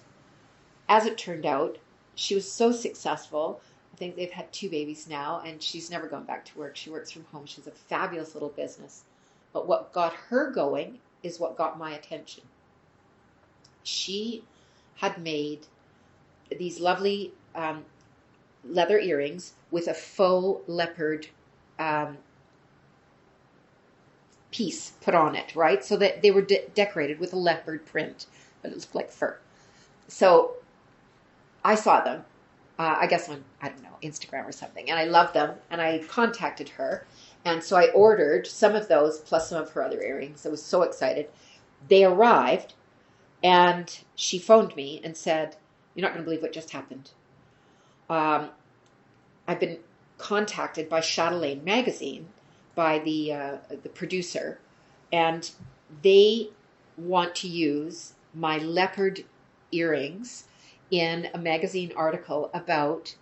as it turned out, she was so successful. I think they've had 2 babies now, and she's never gone back to work. She works from home. She's a fabulous little business. But what got her going is what got my attention. She had made these lovely leather earrings with a faux leopard piece put on it, right? So that they were decorated with a leopard print, but it looked like fur. So I saw them, I guess on, Instagram or something, and I loved them, and I contacted her, and so I ordered some of those plus some of her other earrings. I was so excited. They arrived, and she phoned me and said, "You're not going to believe what just happened. I've been contacted by Chatelaine magazine, by the producer, and they want to use my leopard earrings in a magazine article about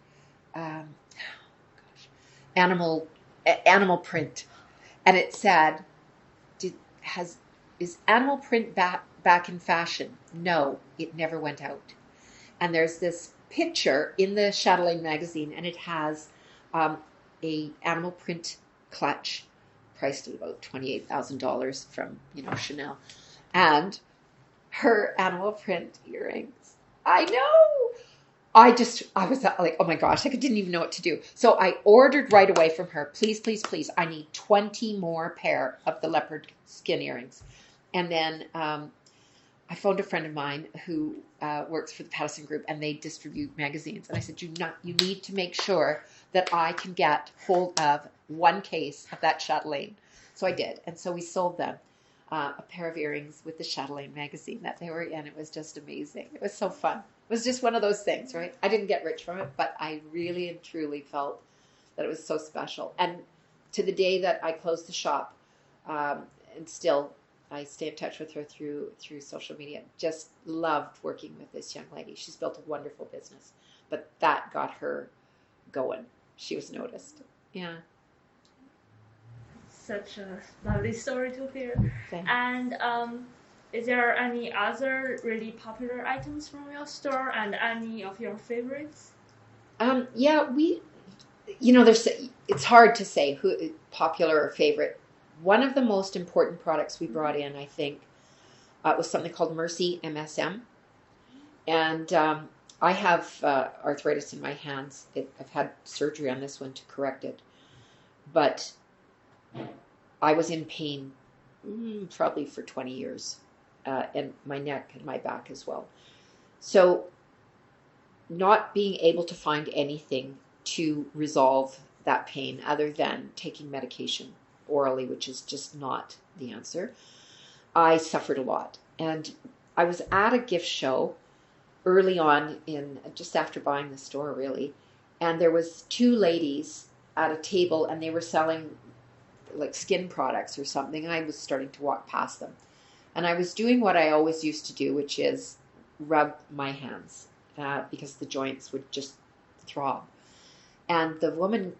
animal print." And it said, is animal print back in fashion? No, it never went out. And there's this picture in the Chatelaine magazine, and it has a animal print clutch priced at about $28,000 from Chanel, and her animal print earrings. I know. I was like, oh my gosh, I didn't even know what to do. So I ordered right away from her, please, please, please, I need 20 more pair of the leopard skin earrings. And then I phoned a friend of mine who works for the Pattison Group, and they distribute magazines. And I said, you need to make sure that I can get hold of one case of that chatelaine. So I did. And so we sold them a pair of earrings with the chatelaine magazine that they were in. It was just amazing. It was so fun. It was just one of those things, right? I didn't get rich from it, but I really and truly felt that it was so special. And to the day that I closed the shop, and still I stay in touch with her through social media. Just loved working with this young lady. She's built a wonderful business, but that got her going. She was noticed. Yeah. Such a lovely story to hear. Thanks. And is there any other really popular items from your store, and any of your favorites? Yeah, it's hard to say who popular or favorite. One of the most important products we brought in, I think, was something called Mercy MSM. And I have arthritis in my hands. I've had surgery on this one to correct it. But I was in pain probably for 20 years. And my neck and my back as well. So not being able to find anything to resolve that pain other than taking medication orally, which is just not the answer, I suffered a lot. And I was at a gift show early on, just after buying the store really, and there was two ladies at a table, and they were selling like skin products or something, and I was starting to walk past them. And I was doing what I always used to do, which is rub my hands because the joints would just throb. And the woman,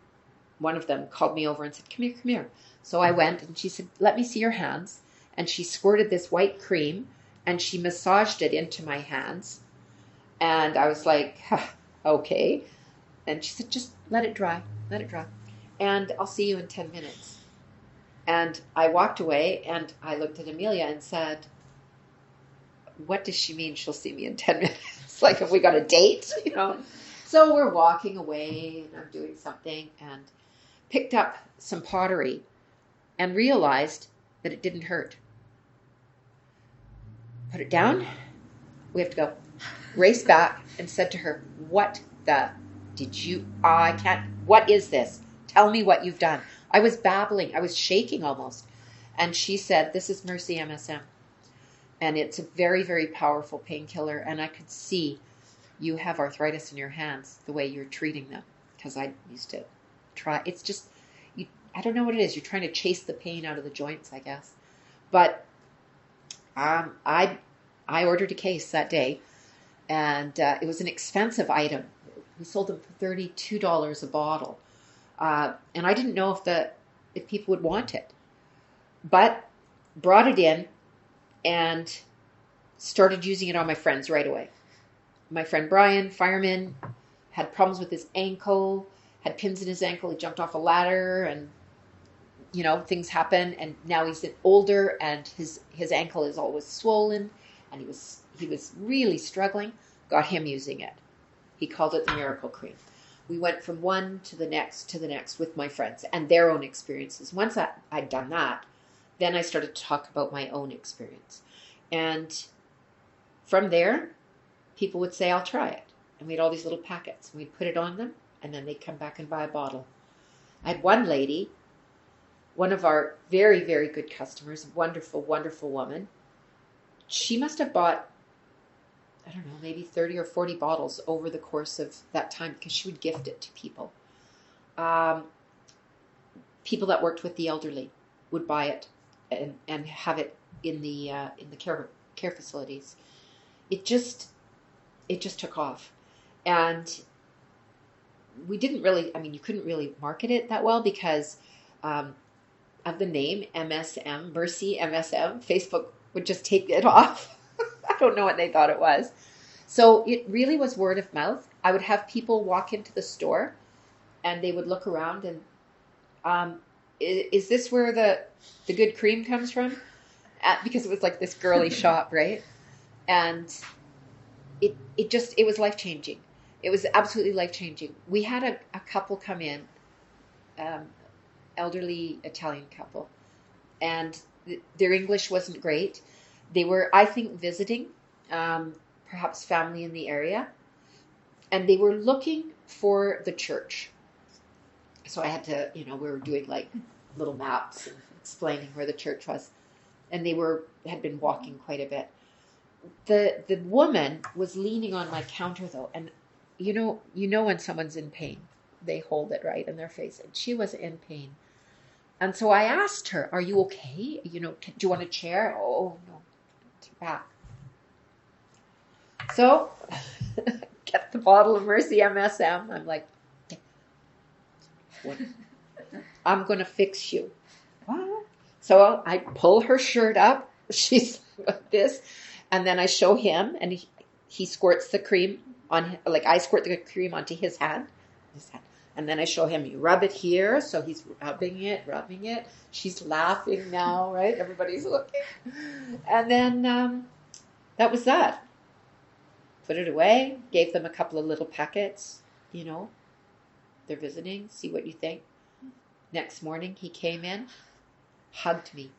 one of them, called me over and said, come here, come here. So I went, and she said, let me see your hands. And she squirted this white cream, and she massaged it into my hands. And I was like, okay. And she said, just let it dry, let it dry. And I'll see you in 10 minutes. And I walked away, and I looked at Amelia and said, what does she mean she'll see me in 10 minutes? Like, have we got a date? So we're walking away, and I'm doing something, and picked up some pottery and realized that it didn't hurt. Put it down. We have to go. Raced back and said to her, what is this? Tell me what you've done. I was babbling. I was shaking almost. And she said, this is Mercy MSM. And it's a very, very powerful painkiller. And I could see you have arthritis in your hands the way you're treating them. Because I used to try. It's just, I don't know what it is. You're trying to chase the pain out of the joints, I guess. But I ordered a case that day. And it was an expensive item. We sold them for $32 a bottle. And I didn't know if people would want it. But brought it in and started using it on my friends right away. My friend Brian, fireman, had problems with his ankle, had pins in his ankle. He jumped off a ladder and, things happen. And now he's older and his ankle is always swollen. And he was really struggling. Got him using it. He called it the Miracle Cream. We went from one to the next with my friends and their own experiences. Once I'd done that, then I started to talk about my own experience. And from there, people would say, I'll try it. And we had all these little packets. And we'd put it on them, and then they'd come back and buy a bottle. I had one lady, one of our very, very good customers, wonderful, wonderful woman. She must have bought, I don't know, maybe 30 or 40 bottles over the course of that time because she would gift it to people. People that worked with the elderly would buy it and have it in the care facilities. It just took off. And we didn't really, you couldn't really market it that well because of the name MSM, Mercy MSM. Facebook would just take it off. I don't know what they thought it was. So it really was word of mouth. I would have people walk into the store and they would look around and, is this where the good cream comes from? Because it was like this girly shop, right? And it was life-changing. It was absolutely life-changing. We had a couple come in, elderly Italian couple, and their English wasn't great. They were, I think, visiting, perhaps family in the area, and they were looking for the church. So I had to, we were doing like little maps and explaining where the church was, and they had been walking quite a bit. The woman was leaning on my counter though, and you know when someone's in pain, they hold it right in their face, and she was in pain. And so I asked her, "Are you okay? Do you want a chair?" "Oh no, back." So get the bottle of Mercy MSM. I'm like, what? I'm gonna fix you. What? So I pull her shirt up. She's like this, and then I show him, and he squirts the cream on, like I squirt the cream onto his hand. And then I show him, you rub it here. So he's rubbing it. She's laughing now, right? Everybody's looking. And then that was that. Put it away. Gave them a couple of little packets. They're visiting. See what you think. Next morning, he came in, hugged me.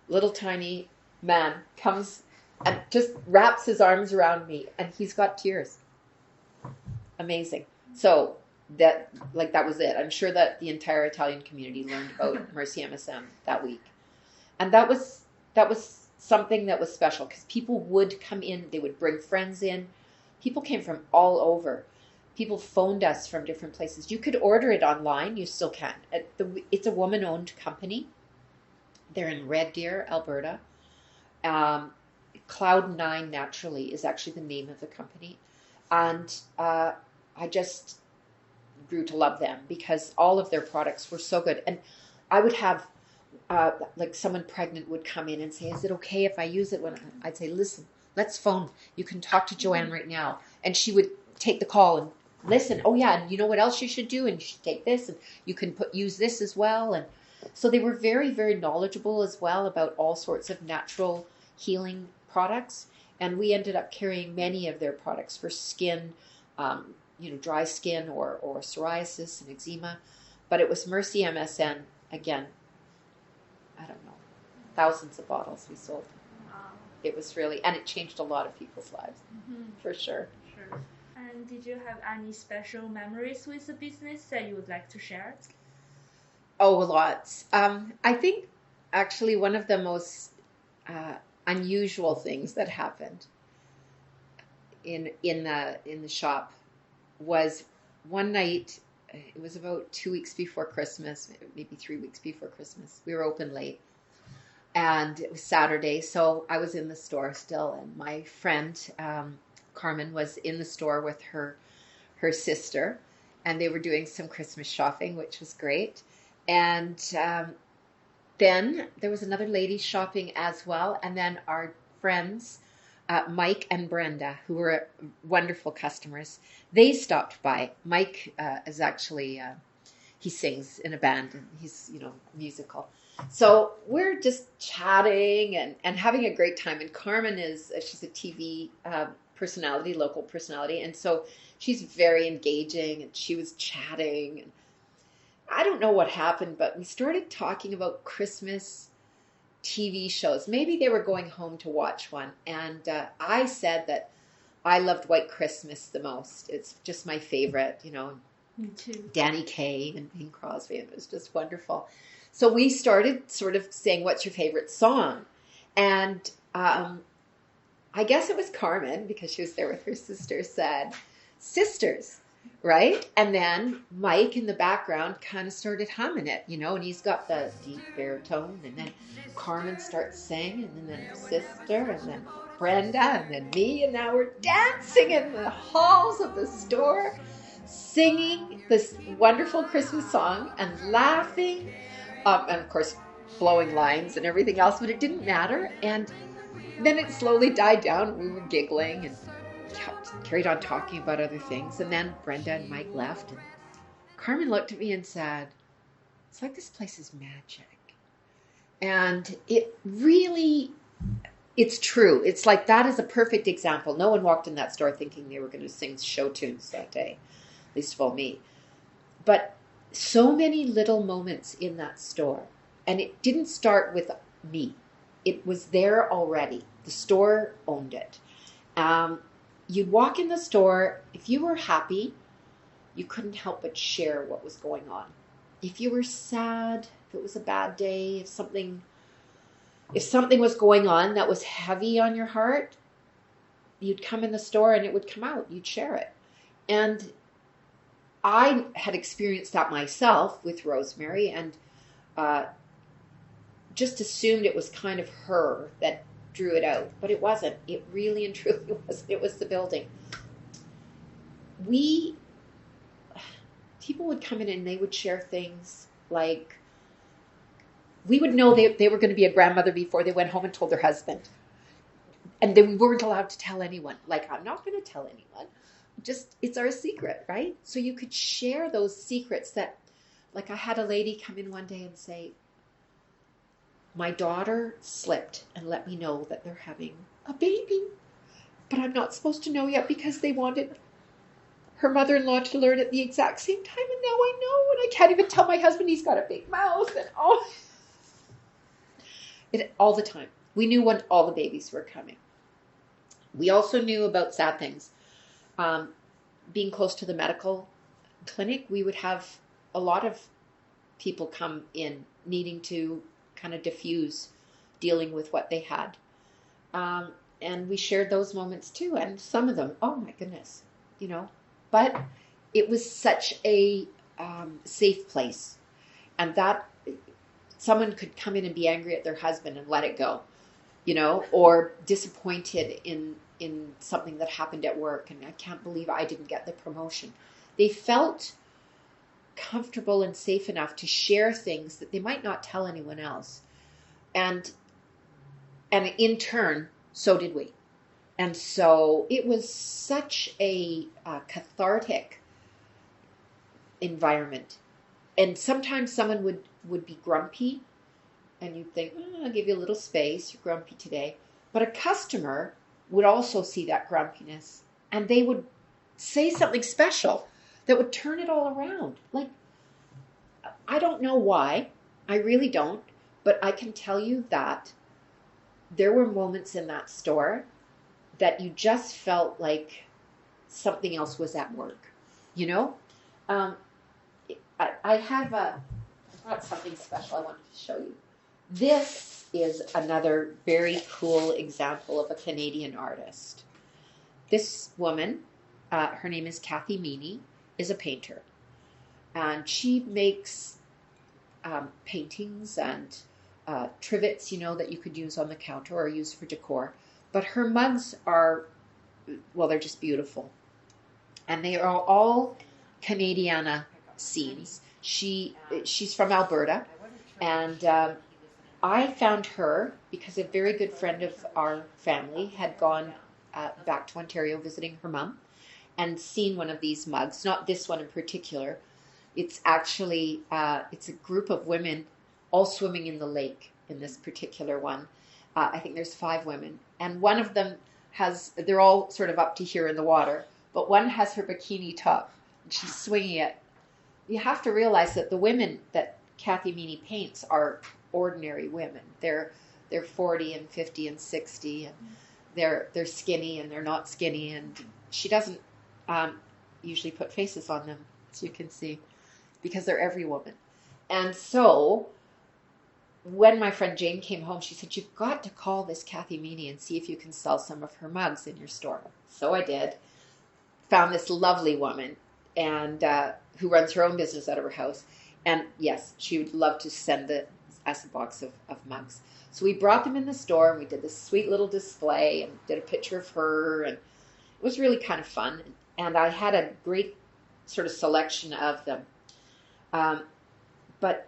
Little tiny man comes and just wraps his arms around me. And he's got tears. Amazing. So that was it. I'm sure that the entire Italian community learned about Mercy MSM that week. And that was something that was special because people would come in, they would bring friends in. People came from all over. People phoned us from different places. You could order it online, you still can. It's a woman-owned company. They're in Red Deer, Alberta. Cloud9 Naturally is actually the name of the company. And I just grew to love them because all of their products were so good. And I would have, like someone pregnant would come in and say, "Is it okay if I use it?" When I'd say, "Listen, let's phone. You can talk to Joanne right now." And she would take the call and listen. "Oh yeah, and you know what else you should do? And you should take this, and you can use this as well." And so they were very, very knowledgeable as well about all sorts of natural healing products. And we ended up carrying many of their products for skin, dry skin or psoriasis and eczema. But it was Mercy MSN, again, I don't know, thousands of bottles we sold. Wow. It was really, and it changed a lot of people's lives, for sure. Sure. And did you have any special memories with the business that you would like to share? Oh, lots. I think actually one of the most unusual things that happened in the shop was one night. It was about 2 weeks before Christmas, maybe 3 weeks before Christmas. We were open late, and it was Saturday, so I was in the store still, and my friend Carmen was in the store with her sister, and they were doing some Christmas shopping, which was great. And then there was another lady shopping as well, and then our friends Mike and Brenda, who were wonderful customers, they stopped by. Mike is actually, he sings in a band, and he's, musical. So we're just chatting and having a great time. And Carmen she's a TV personality, local personality. And so she's very engaging, and she was chatting. And I don't know what happened, but we started talking about Christmas TV shows. Maybe they were going home to watch one. And I said that I loved White Christmas the most. It's just my favorite, Me too. Danny Kaye and Bing Crosby. And it was just wonderful. So we started sort of saying, "What's your favorite song?" And I guess it was Carmen, because she was there with her sister, said, "Sisters." Right? And then Mike in the background kind of started humming it, and he's got the deep baritone, and then Carmen starts singing, and then her sister, and then Brenda, and then me, and now we're dancing in the halls of the store, singing this wonderful Christmas song and laughing, and of course blowing lines and everything else, but it didn't matter. And then it slowly died down. We were giggling and carried on talking about other things. And then Brenda and Mike left, and Carmen looked at me and said, "It's like this place is magic." And it really It's true. It's like that is a perfect example. No one walked in that store thinking they were going to sing show tunes that day, at least of all me. But so many little moments in that store. And it didn't start with me. It was there already. The store owned it. You'd walk in the store. If you were happy, you couldn't help but share what was going on. If you were sad, if it was a bad day, if something was going on that was heavy on your heart, you'd come in the store and it would come out. You'd share it. And I had experienced that myself with Rosemarie, and just assumed it was kind of her that drew it out. But it wasn't. It really and truly was. It was the building. People would come in and they would share things like, we would know they were going to be a grandmother before they went home and told their husband. And they weren't allowed to tell anyone. Like, I'm not going to tell anyone. Just, it's our secret, right? So you could share those secrets that, like, I had a lady come in one day and say, my daughter slipped and let me know that they're having a baby. But I'm not supposed to know yet because they wanted her mother-in-law to learn at the exact same time. And now I know. And I can't even tell my husband he's got a big mouth. And all the time. We knew when all the babies were coming. We also knew about sad things. Being close to the medical clinic, we would have a lot of people come in needing to kind of diffuse dealing with what they had. And we shared those moments too. And some of them, oh my goodness, but it was such a safe place. And that someone could come in and be angry at their husband and let it go, or disappointed in something that happened at work. And I can't believe I didn't get the promotion. They felt comfortable and safe enough to share things that they might not tell anyone else. And in turn, so did we. And so it was such a cathartic environment. And sometimes someone would be grumpy, and you'd think, I'll give you a little space, you're grumpy today. But a customer would also see that grumpiness, and they would say something special that would turn it all around. Like, I don't know why, I really don't, but I can tell you that there were moments in that store that you just felt like something else was at work, I brought something special I wanted to show you. This is another very cool example of a Canadian artist. This woman, her name is Kathy Meany, is a painter. And she makes paintings and trivets, that you could use on the counter or use for decor. But her mugs are, they're just beautiful. And they are all Canadiana scenes. She's from Alberta, and I found her because a very good friend of our family had gone back to Ontario visiting her mom and seen one of these mugs, not this one in particular. It's actually, it's a group of women all swimming in the lake in this particular one. I think there's 5 women, and one of them they're all sort of up to here in the water, but one has her bikini top, and she's swinging it. You have to realize that the women that Kathy Meany paints are ordinary women. They're 40 and 50 and 60, and they're skinny and they're not skinny, and she doesn't usually put faces on them, as you can see, because they're every woman. And so when my friend Jane came home, she said, you've got to call this Kathy Meany and see if you can sell some of her mugs in your store. So I did. Found this lovely woman and who runs her own business out of her house. And yes, she would love to send us a box of mugs. So we brought them in the store, and we did this sweet little display and did a picture of her, and it was really kind of fun. And I had a great sort of selection of them. But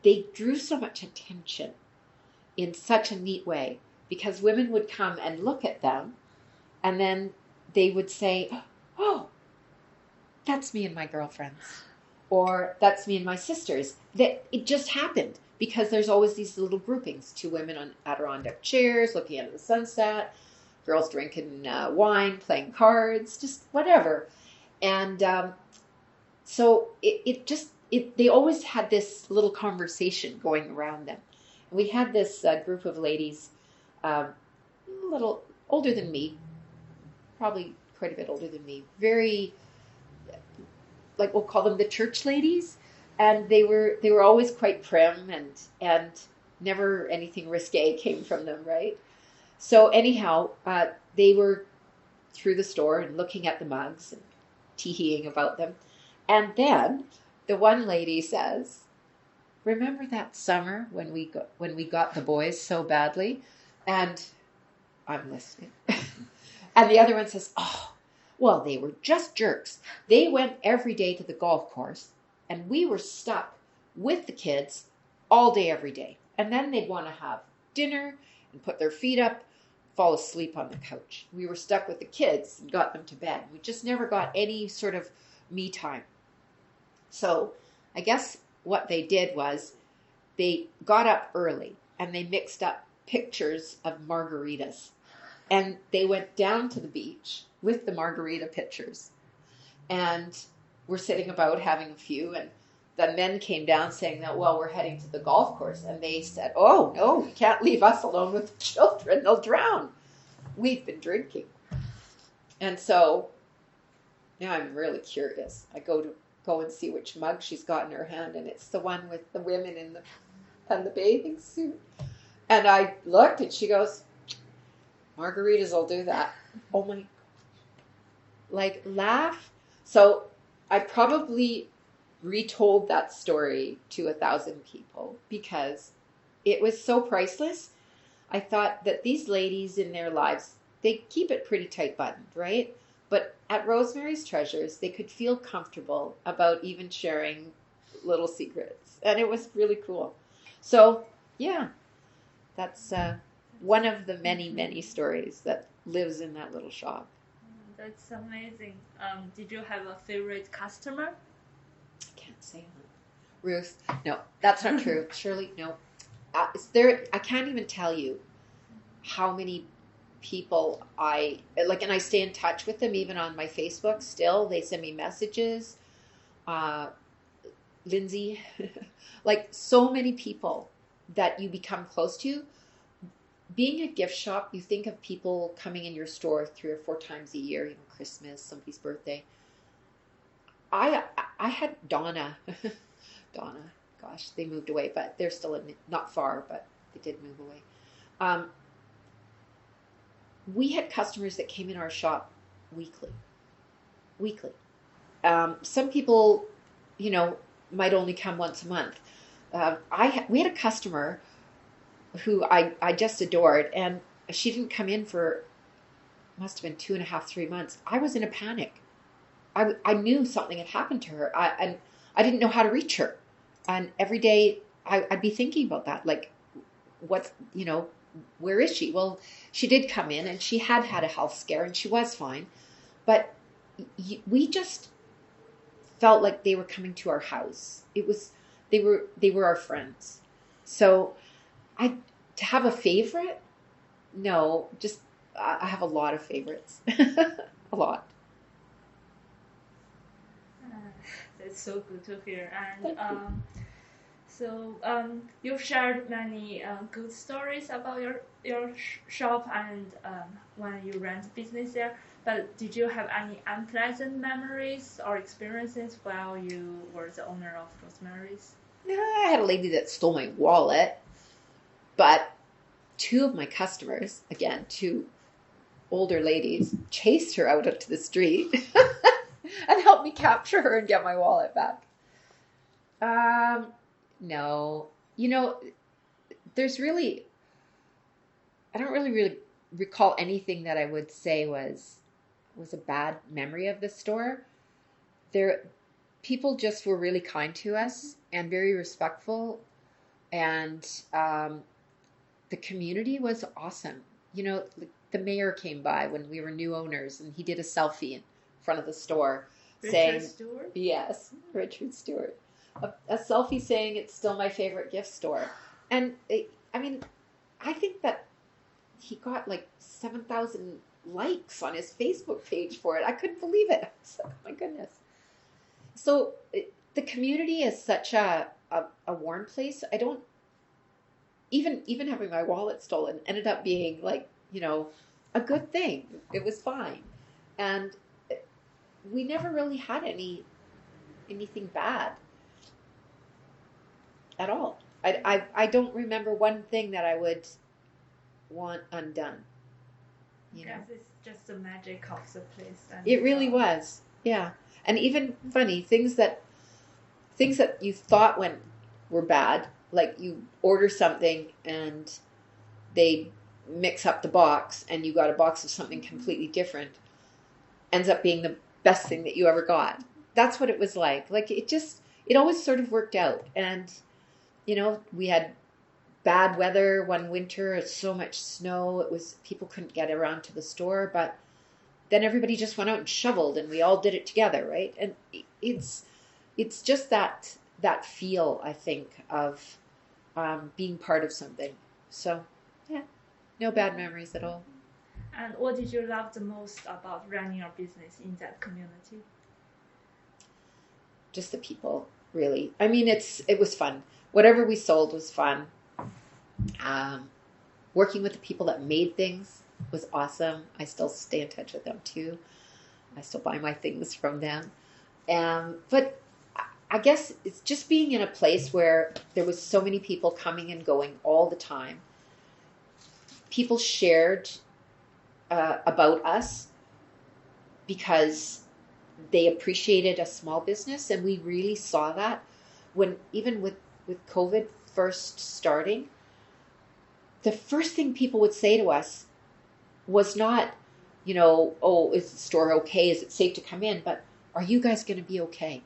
they drew so much attention in such a neat way, because women would come and look at them, and then they would say, oh, that's me and my girlfriends, or that's me and my sisters. That it just happened. because there's always these little groupings, 2 women on Adirondack chairs looking at the sunset, girls drinking wine, playing cards, just whatever. And so they always had this little conversation going around them. And we had this group of ladies, a little older than me, probably quite a bit older than me, very, like we'll call them the church ladies. And they were always quite prim, and never anything risque came from them, right? So anyhow, they were through the store and looking at the mugs and tee-heeing about them. And then the one lady says, "Remember that summer when we got the boys so badly?" And I'm listening. And the other one says, "Oh, well, they were just jerks. They went every day to the golf course, and we were stuck with the kids all day, every day. And then they'd want to have dinner and put their feet up, fall asleep on the couch. We were stuck with the kids and got them to bed. We just never got any sort of me time." So I guess what they did was they got up early and they mixed up pictures of margaritas. And they went down to the beach with the margarita pitchers. And we're sitting about having a few, and the men came down saying that, "Well, we're heading to the golf course." And they said, "Oh, no, you can't leave us alone with the children. They'll drown. We've been drinking." And so now I'm really curious. I go and see which mug she's got in her hand, and it's the one with the women in the bathing suit. And I looked, and she goes, "Margaritas will do that." Oh my, like laugh. So I probably retold that story to 1,000 people because it was so priceless. I thought that these ladies in their lives, they keep it pretty tight buttoned, right? But at Rosemary's Treasures, they could feel comfortable about even sharing little secrets. And it was really cool. So, yeah, that's one of the many, many stories that lives in that little shop. That's amazing. Did you have a favorite customer? I can't say that. Ruth? No, that's not true. Shirley? No. I can't even tell you how many people I like, and I stay in touch with them even on my Facebook still. They send me messages. Lindsay, like so many people that you become close to. Being a gift shop, you think of people coming in your store 3 or 4 times a year, Christmas, somebody's birthday. I had Donna, gosh, they moved away, but they're still not far, but they did move away. We had customers that came in our shop weekly. Some people, might only come once a month. We had a customer who I just adored, and she didn't come in for, must have been 2.5, 3 months. I was in a panic. I knew something had happened to her, and I didn't know how to reach her. And every day I'd be thinking about that, like, what's, where is she? Well, she did come in, and she had a health scare, and she was fine. But we just felt like they were coming to our house. They were our friends. So to have a favorite? No, just I have a lot of favorites. A lot. That's so good to hear. And you've shared many good stories about your shop and when you ran business there. But did you have any unpleasant memories or experiences while you were the owner of Rosemary's? I had a lady that stole my wallet, but 2 of my customers, again, 2 older ladies, chased her out onto the street and helped me capture her and get my wallet back. No. There's really, I don't really recall anything that I would say was a bad memory of the store. People just were really kind to us and very respectful, and the community was awesome. The mayor came by when we were new owners, and he did a selfie in front of the store. Richard Stewart? Yes, Richard Stewart. a selfie saying it's still my favorite gift store. And I mean, I think that he got like 7,000 likes on his Facebook page for it. I couldn't believe it. I was like, oh my goodness. So the community is such a warm place. I don't even having my wallet stolen ended up being like, a good thing. It was fine. And we never really had anything bad at all. I don't remember one thing that I would want undone. Because it's just the magic of the place. And it really was. Yeah. And even funny things that you thought were bad, like you order something and they mix up the box and you got a box of something completely different, ends up being the best thing that you ever got. That's what it was like. Like it always sort of worked out. And we had bad weather one winter, so much snow, people couldn't get around to the store, but then everybody just went out and shoveled and we all did it together, right? And it's just that feel, I think, of being part of something. So yeah, no bad memories at all. And what did you love the most about running your business in that community? Just the people, really. I mean, it was fun. Whatever we sold was fun. Working with the people that made things was awesome. I still stay in touch with them too. I still buy my things from them. But I guess it's just being in a place where there was so many people coming and going all the time. People shared about us because they appreciated a small business, and we really saw that even with COVID first starting. The first thing people would say to us was not, oh, is the store okay? Is it safe to come in? But are you guys going to be okay?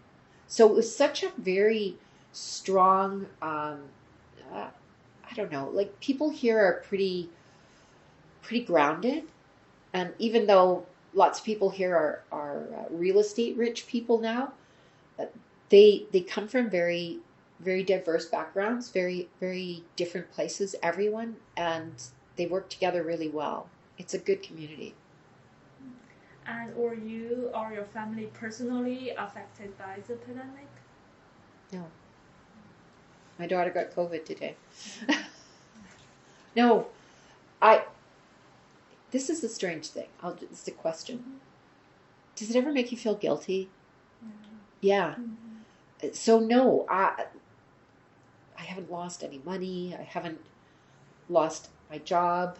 So it was such a very strong, I don't know, like people here are pretty grounded. And even though lots of people here are real estate rich people now, they come from very, very diverse backgrounds, very, very different places, everyone, and they work together really well. It's a good community. And were you or your family personally affected by the pandemic? No. My daughter got COVID today. No, this is the strange thing. It's a question. Does it ever make you feel guilty? Yeah. Mm-hmm. So no, I haven't lost any money. I haven't lost my job.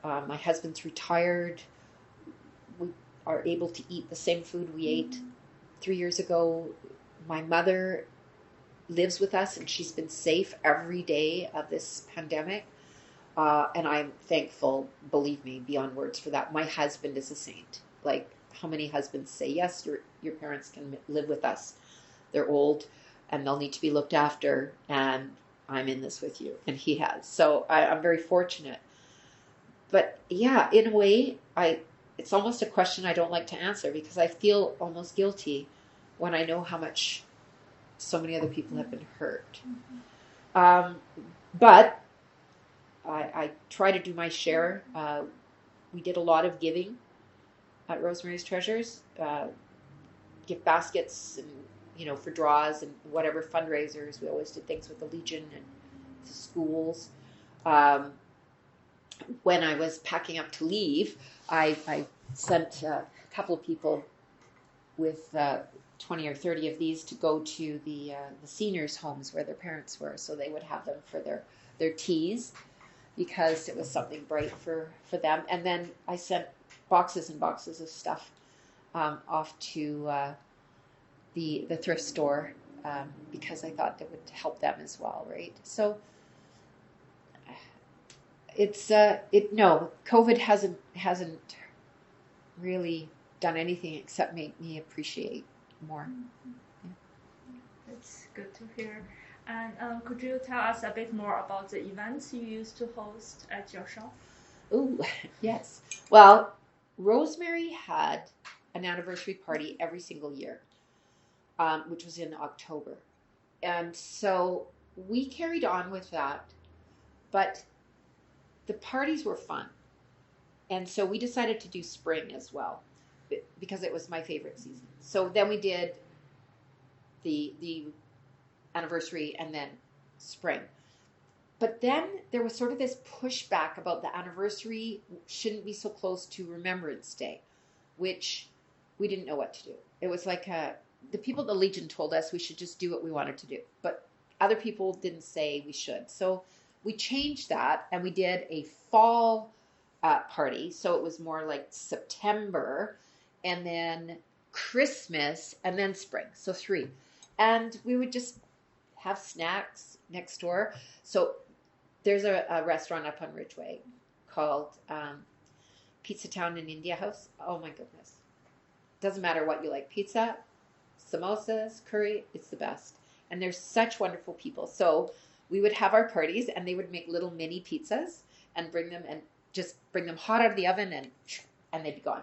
My husband's retired. We are able to eat the same food we ate 3 years ago. My mother lives with us, and she's been safe every day of this pandemic. And I'm thankful, believe me, beyond words for that. My husband is a saint. Like, how many husbands say, yes, your parents can live with us. They're old and they'll need to be looked after, and I'm in this with you. And he has. So I'm very fortunate. But yeah, in a way, it's almost a question I don't like to answer, because I feel almost guilty when I know how much so many other people have been hurt. But I try to do my share. We did a lot of giving at Rosemarie's Treasures, gift baskets, and for draws and whatever fundraisers. We always did things with the Legion and the schools. When I was packing up to leave, I sent a couple of people with 20 or 30 of these to go to the seniors' homes where their parents were, so they would have them for their teas, because it was something bright for them. And then I sent boxes and boxes of stuff off to the thrift store, because I thought that would help them as well, right? So no, COVID hasn't really done anything except make me appreciate more. Yeah. That's good to hear. And could you tell us a bit more about the events you used to host at your shop? Oh, yes. Well, Rosemarie had an anniversary party every single year, which was in October. And so we carried on with that, but the parties were fun. And so we decided to do spring as well because it was my favorite season. So then we did the anniversary and then spring. But then there was sort of this pushback about the anniversary shouldn't be so close to Remembrance Day, which we didn't know what to do. It was like the people at the Legion told us we should just do what we wanted to do. But other people didn't say we should. So we changed that and we did a fall party. So it was more like September and then Christmas and then spring. So 3. And we would just have snacks next door. So there's a restaurant up on Ridgeway called Pizza Town and India House. Oh my goodness. Doesn't matter what you like. Pizza, samosas, curry, it's the best. And they're such wonderful people. So we would have our parties and they would make little mini pizzas and bring them hot out of the oven and they'd be gone.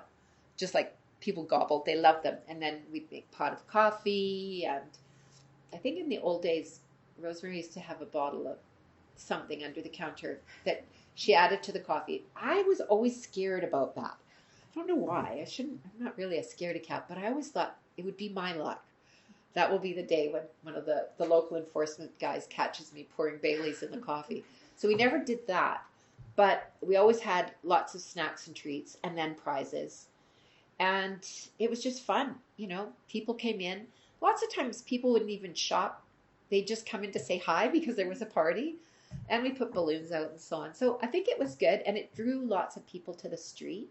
Just like people gobbled. They loved them. And then we'd make pot of coffee. And I think in the old days, Rosemarie used to have a bottle of something under the counter that she added to the coffee. I was always scared about that. I don't know why. I'm not really a scaredy cat, but I always thought it would be my luck. That will be the day when one of the local enforcement guys catches me pouring Baileys in the coffee. So we never did that. But we always had lots of snacks and treats and then prizes. And it was just fun. People came in. Lots of times people wouldn't even shop. They'd just come in to say hi because there was a party. And we put balloons out and so on. So I think it was good. And it drew lots of people to the street.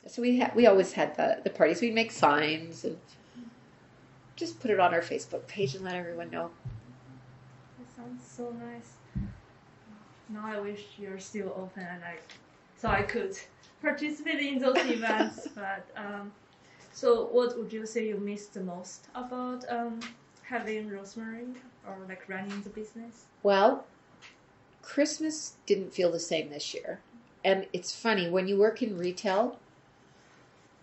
So we always had the parties. We'd make signs and just put it on our Facebook page and let everyone know. That sounds so nice. Now I wish you're still open and so I could participate in those events. But so what would you say you missed the most about having Rosemarie or like running the business? Well, Christmas didn't feel the same this year. And it's funny, when you work in retail,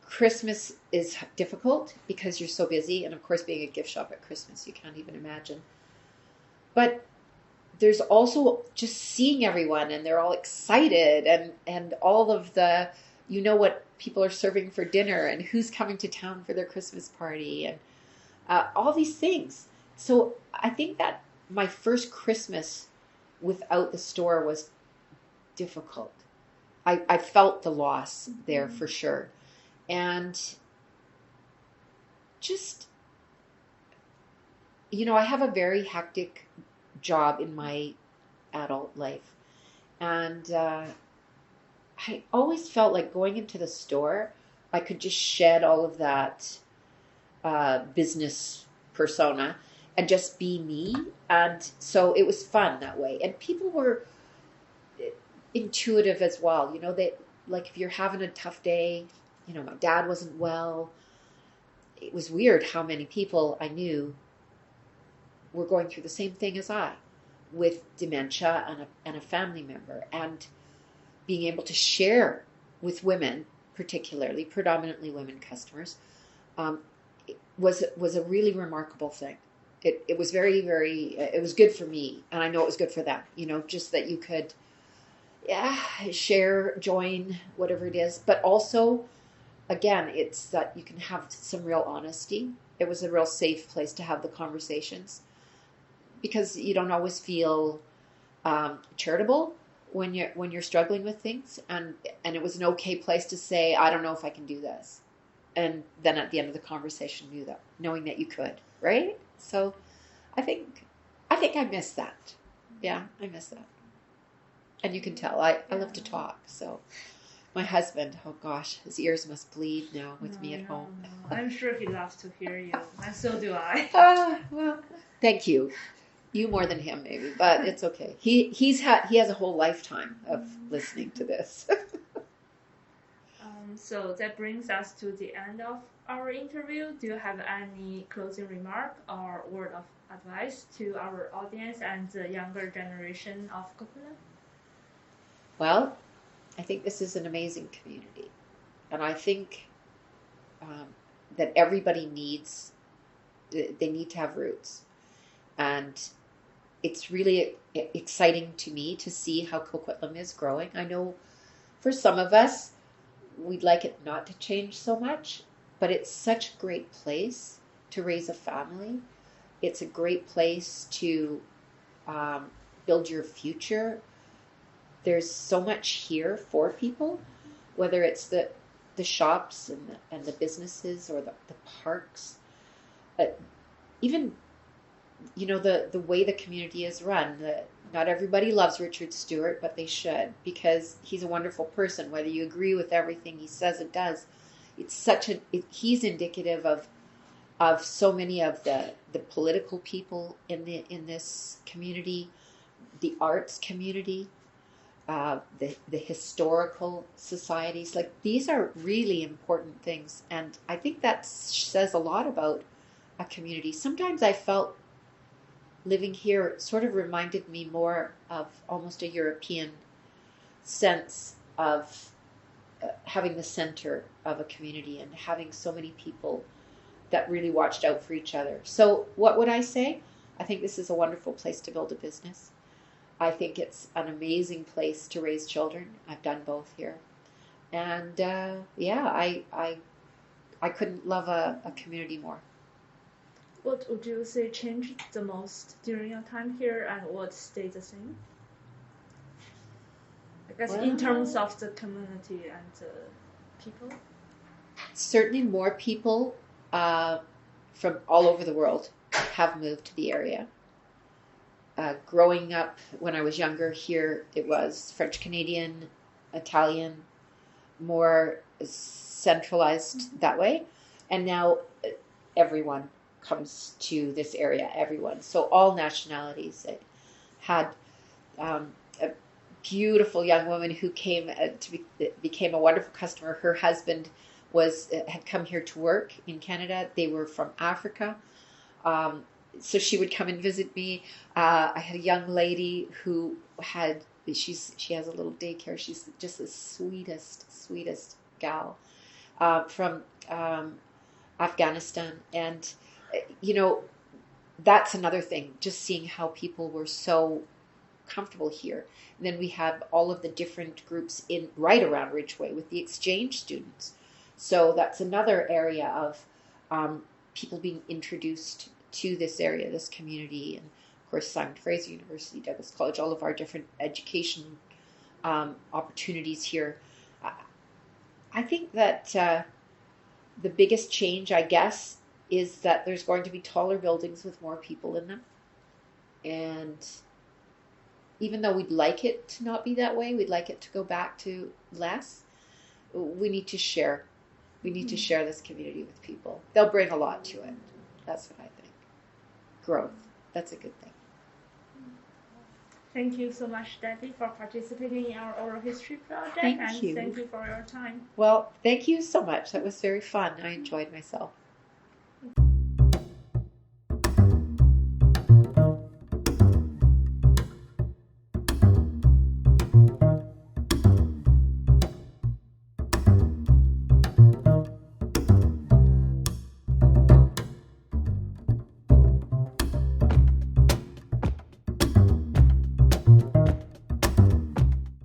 Christmas is difficult because you're so busy. And of course, being a gift shop at Christmas, you can't even imagine. But there's also just seeing everyone and they're all excited and all of the, what people are serving for dinner and who's coming to town for their Christmas party and all these things. So I think that my first Christmas without the store was difficult. I felt the loss there for sure. And just, I have a very hectic job in my adult life. And I always felt like going into the store, I could just shed all of that business persona and just be me. And so it was fun that way. And people were intuitive as well. They, like if you're having a tough day, my dad wasn't well. It was weird how many people I knew were going through the same thing as I, with dementia and a family member, and being able to share with women, particularly, predominantly women customers, was a really remarkable thing. It was very, very, it was good for me, and I know it was good for them, just that you could share, join, whatever it is, but also, again, it's that you can have some real honesty. It was a real safe place to have the conversations because you don't always feel charitable when you're struggling with things, and it was an okay place to say, I don't know if I can do this, and then at the end of the conversation, knowing that you could, right? So, I think I miss that. Yeah, I miss that, and you can tell I love to talk. So, my husband, oh gosh, his ears must bleed now with me at home. No. I'm sure he loves to hear you, and so do I. Well, thank you. You more than him, maybe, but it's okay. He has a whole lifetime of listening to this. So that brings us to the end of our interview. Do you have any closing remark or word of advice to our audience and the younger generation of Coconut? Well, I think this is an amazing community, and I think that everybody need to have roots. And it's really exciting to me to see how Coquitlam is growing. I know for some of us, we'd like it not to change so much, but it's such a great place to raise a family. It's a great place to build your future. There's so much here for people, whether it's the shops and the businesses or the parks. Even, you know, the way the community is run. Not everybody loves Richard Stewart, but they should, because he's a wonderful person. Whether you agree with everything he says and does, it's he's indicative of so many of the political people in this community, the arts community, the historical societies. Like, these are really important things, and I think that says a lot about a community. Sometimes I felt living here sort of reminded me more of almost a European sense of having the center of a community and having so many people that really watched out for each other. So what would I say? I think this is a wonderful place to build a business. I think it's an amazing place to raise children. I've done both here. And I couldn't love a community more. What would you say changed the most during your time here, and what stayed the same? I guess in terms of the community and the people? Certainly more people from all over the world have moved to the area. Growing up, when I was younger here, it was French Canadian, Italian, more centralized that way. And now everyone comes to this area, everyone. So all nationalities. It had a beautiful young woman who came became a wonderful customer. Her husband had come here to work in Canada. They were from Africa. So she would come and visit me. I had a young lady who she has a little daycare. She's just the sweetest gal from Afghanistan. And, you know, that's another thing, just seeing how people were so comfortable here. And then we have all of the different groups right around Ridgeway with the exchange students. So that's another area of people being introduced to this area, this community, and of course Simon Fraser University, Douglas College, all of our different education opportunities here. I think that the biggest change, I guess, is that there's going to be taller buildings with more people in them. And even though we'd like it to not be that way, we'd like it to go back to less, we need to share. We need to share this community with people. They'll bring a lot to it. That's what I think. Growth. That's a good thing. Thank you so much, Debbi, for participating in our oral history project. Thank you. Thank you for your time. Well, thank you so much. That was very fun. I enjoyed myself.